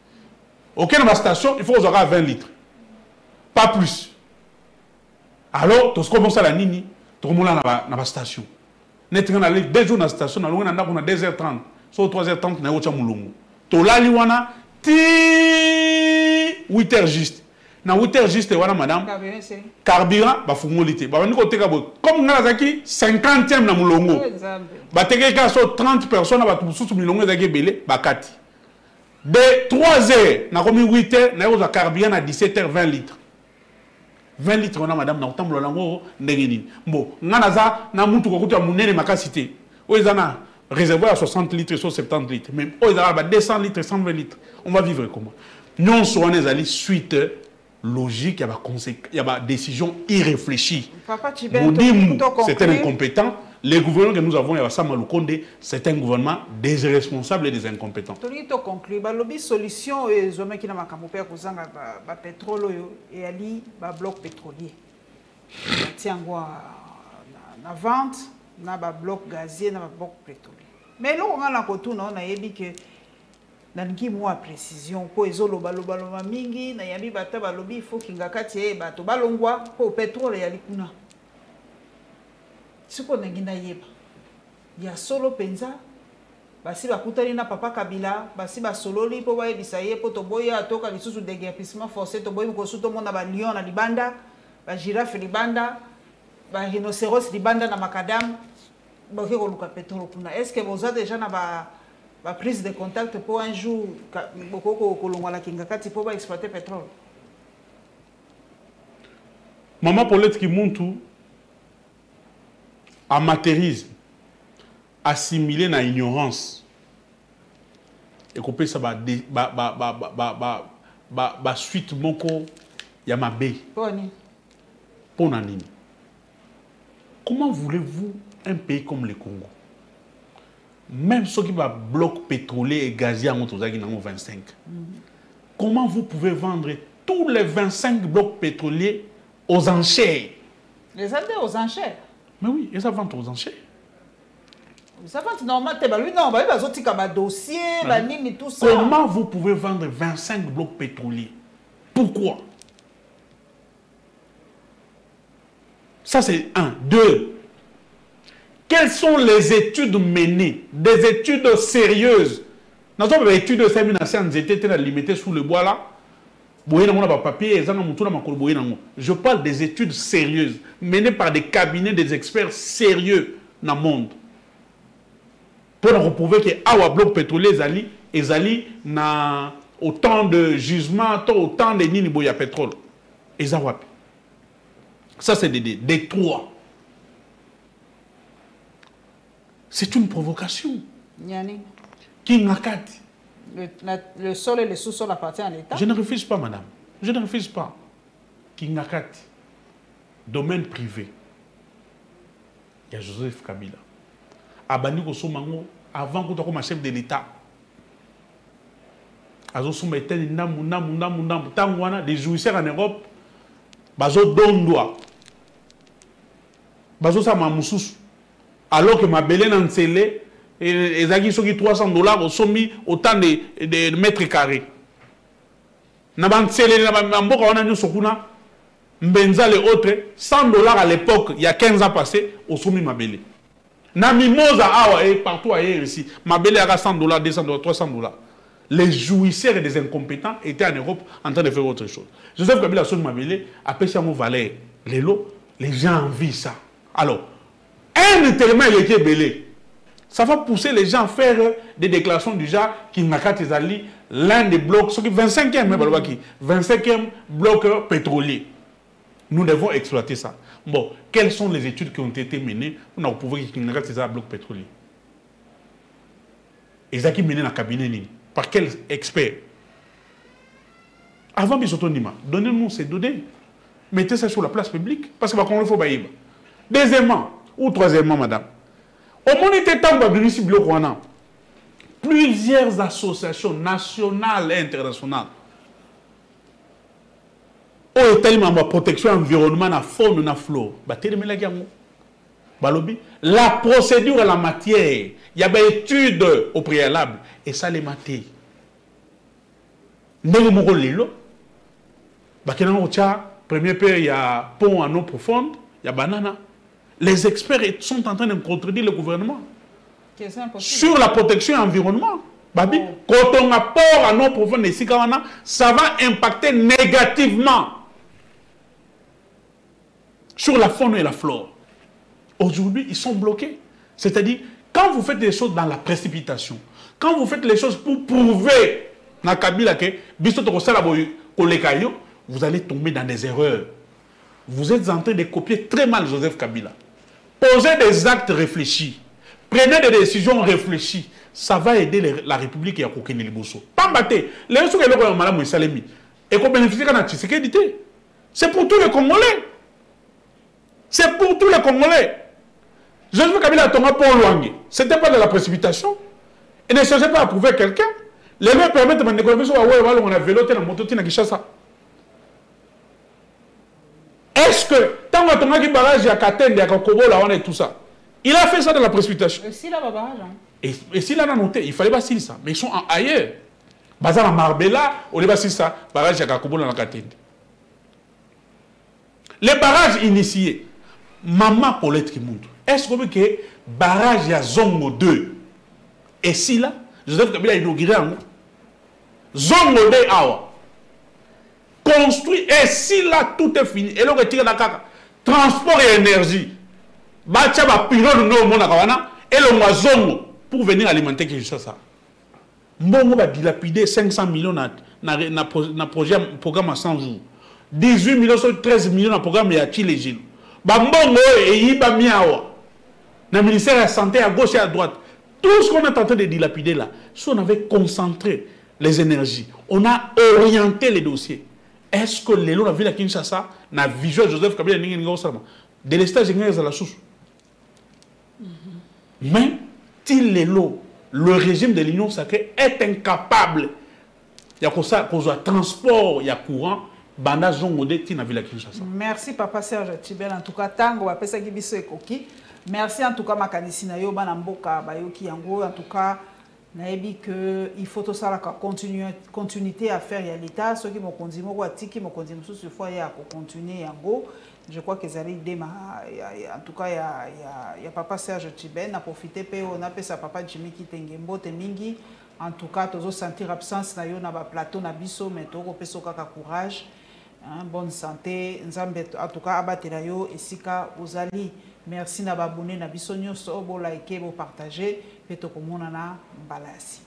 Ok, dans la station, il faut avoir 20 litres. Pas plus. Alors, tout ce qu'on commence à la nini, tout le monde dans la station. Nous avons allé 2 jours dans la station, nous avons 2h30. Sur 3h30, nous avons moulungu. To lali wana ti 8h juste. Na 8h juste wana madame. Carburant ba fungolité. Ba ndiko teka bo. Comme ngala zaki 50e na mulongo. Ba teka so 30 personnes ba tususu milongo zaki belé ba kati. De 3h na komi 8h na yo za carburant na 17h 20 litres. 20 litres on a madame na otambola nango ndenge nini. Bon, nganaza na mutu ko kutu munene makasité. O ezana réservoir à 60 litres sur 70 litres. Même o ezana 200 litres, 120 litres. On va vivre comment? Non soit on est suite logique, il y a des décisions irréfléchies. Papa Tchiben, c'est un incompétent. Les gouvernements que nous avons, c'est un gouvernement des irresponsables et des incompétents. Tu as conclu, la solution est qui n'a pas pétrole et ali bloc pétrolier. Tiens na vente, na bloc gazier, na bloc pétrolier. Mais là on a la retour, on a dit que nangi moi précision po ezolo baloba mingi na yambi bata balobi faut kingakati bato balongwa po pétrole ya likuna. Siko nangina yeba ya solo penza basi bakutani na papa Kabila basi basololi po ba yebisa ye po toboya atoka lisusu déguerpissement forcé toboyi ko suto mona ba lion na libanda ba girafe libanda ba rhinocéros libanda na makadam boke ko luka pétrole kuna. Est-ce que vous avez déjà na ba prise de contact pour un jour beaucoup kolongwa kingakati pour ba exploiter pétrole? Maman Paulette qui monte amateurisme, assimilé na ignorance, et qu'on peut ça suite moko yamabe. Pour nanini. Comment voulez-vous un pays comme le Congo, même ceux qui va bloc pétrolier et gazier en 25, comment vous pouvez vendre tous les 25 blocs pétroliers aux enchères? Les aider aux enchères? Mais oui, et ça vend aux enchères. Ça vend normalement, dossier, tout ça. Comment vous pouvez vendre 25 blocs pétroliers? Pourquoi? Ça c'est un. Deux. Quelles sont les études menées? Des études sérieuses. Nous avons des études limitées sous le bois là. Je parle des études sérieuses menées par des cabinets, des experts sérieux dans le monde. Pour prouver que Awa bloc pétrolier ezali na autant de gisements, autant de nini boya pétrole. Ça c'est des trois. C'est une provocation. Yani. Qui n'akati. Le sol et le sous-sol appartiennent à l'État. Je ne refuse pas, madame. Je ne refuse pas. Kingakati, domaine privé. Il y a Joseph Kabila. Abani Kosomango, avant que tu sois chef de l'État. Azo Souma était namu. Tangwana, des jouisseurs en Europe. Bazo Dondoa. Bazo Sama Moussous. Alors que ma belle Nansele. Et ils ont qui $300 au sommet autant de mètres carrés. Nabansele Nabamboka on a nous sokuna Mbenza les autres $100 à l'époque il y a 15 ans passé au sommet Mabele. Na mimosa awa et partout ailleurs ici Mabele a $100, $200, $300. Les jouisseurs et des incompétents étaient en Europe en train de faire autre chose. Joseph Kabila son Mabele a pêché à mon valet. Les gens envient ça. Alors un tellement il était belé. Ça va pousser les gens à faire des déclarations du genre qui n'a qu'à l'un des blocs, ce qui 25e bloc pétrolier. Nous devons exploiter ça. Bon, quelles sont les études qui ont été menées pour prouver qu'il n'y a qu'à bloc pétrolier? Et ça qui mené dans le cabinet, par quel expert? Avant Bisotonima, donnez-nous ces données. Mettez ça sur la place publique, parce que qu'on le faut baïba. Deuxièmement, ou troisièmement, madame, au moment où plusieurs associations nationales et internationales ont été la protection environnement, la faune, la flore. La procédure et la matière, il y a des études au préalable et ça les matières. Premier père, il y a pont en eau profonde, il y a banana. Les experts sont en train de contredire le gouvernement sur la protection de l'environnement. Babi, quand on a port à non profond de Sikawana, ça va impacter négativement sur la faune et la flore. Aujourd'hui, ils sont bloqués. C'est-à-dire, quand vous faites des choses dans la précipitation, quand vous faites les choses pour prouver vous allez tomber dans des erreurs. vous êtes en train de copier très mal Joseph Kabila. Posez des actes réfléchis. Prenez des décisions réfléchies. Ça va aider la République à Kokene Liboso. Pas battre. Les gens qui ont malade Salemi. Et qu'on bénéficie de la sécurité. C'est pour tous les Congolais. C'est pour tous les Congolais. Joseph Kabila a tombé pour loin. Ce n'était pas de la précipitation. Il ne cherchait pas à prouver quelqu'un. Les gens permettent de négocier sur on a vélo, on a moto, on a Kinshasa. Est-ce que, tant qu'on a un barrage, il y a Katende, il y a Kobo, là, on est tout ça. Il a fait ça dans la précipitation. Et s'il a un barrage, et s'il a noté, il fallait pas signer ça. Mais ils sont ailleurs. Bazar à Marbella, on est pas signer ça. Barrage, il y a Kobo, dans la Katende. Les barrages initiés, Maman Paulette Kimundu, est-ce que le barrage, il y a Zongo 2, et si là, Joseph Kabila a inauguré un Zongo 2 Awa. Construit, et si là, tout est fini, et là, on retire la caca. Transport et énergie. Batia va pilote no mona kawana, et le Zongo, pour venir alimenter Kinshasa. Mbongo va dilapider 500 millions na programme à 100 jours. 18 millions sur 13 millions dans le programme de Chile. Mbongo et Yiba Miawa. Dans le ministère de la Santé à gauche et à droite. Tout ce qu'on est en train de dilapider là, si on avait concentré les énergies, on a orienté les dossiers. Est-ce que les lois de la ville à Kinshasa, na vision de Joseph Kabila de l'estage de la source? Mais, le régime de l'Union sacrée est incapable. Il y a un transport, il y a courant. Merci Papa Serge Tibel. En tout cas, tango apesa kibiso ekoki. Merci en tout cas makanisi na yo bana mboka bayoki yango. En tout cas, naebi que il faut tout ça la continuité à faire ya l'état. Ceux qui m'ont conduit mo watiki mo conduit mususu fois ya ko continuer yango. Je crois que zali dema en tout cas ya Papa Serge Tibel na profiter pe on a pesa Papa Jimmy Kitengembo te mingi. En tout cas, tous sentir absence na yo na ba plateau na biso mais to ko peso kaka courage. Bonne santé, Nzambe en tout cas abatela yo esika ozali. Merci na babone na biso nyonso bo like bo partager pe to komona na mbalasi.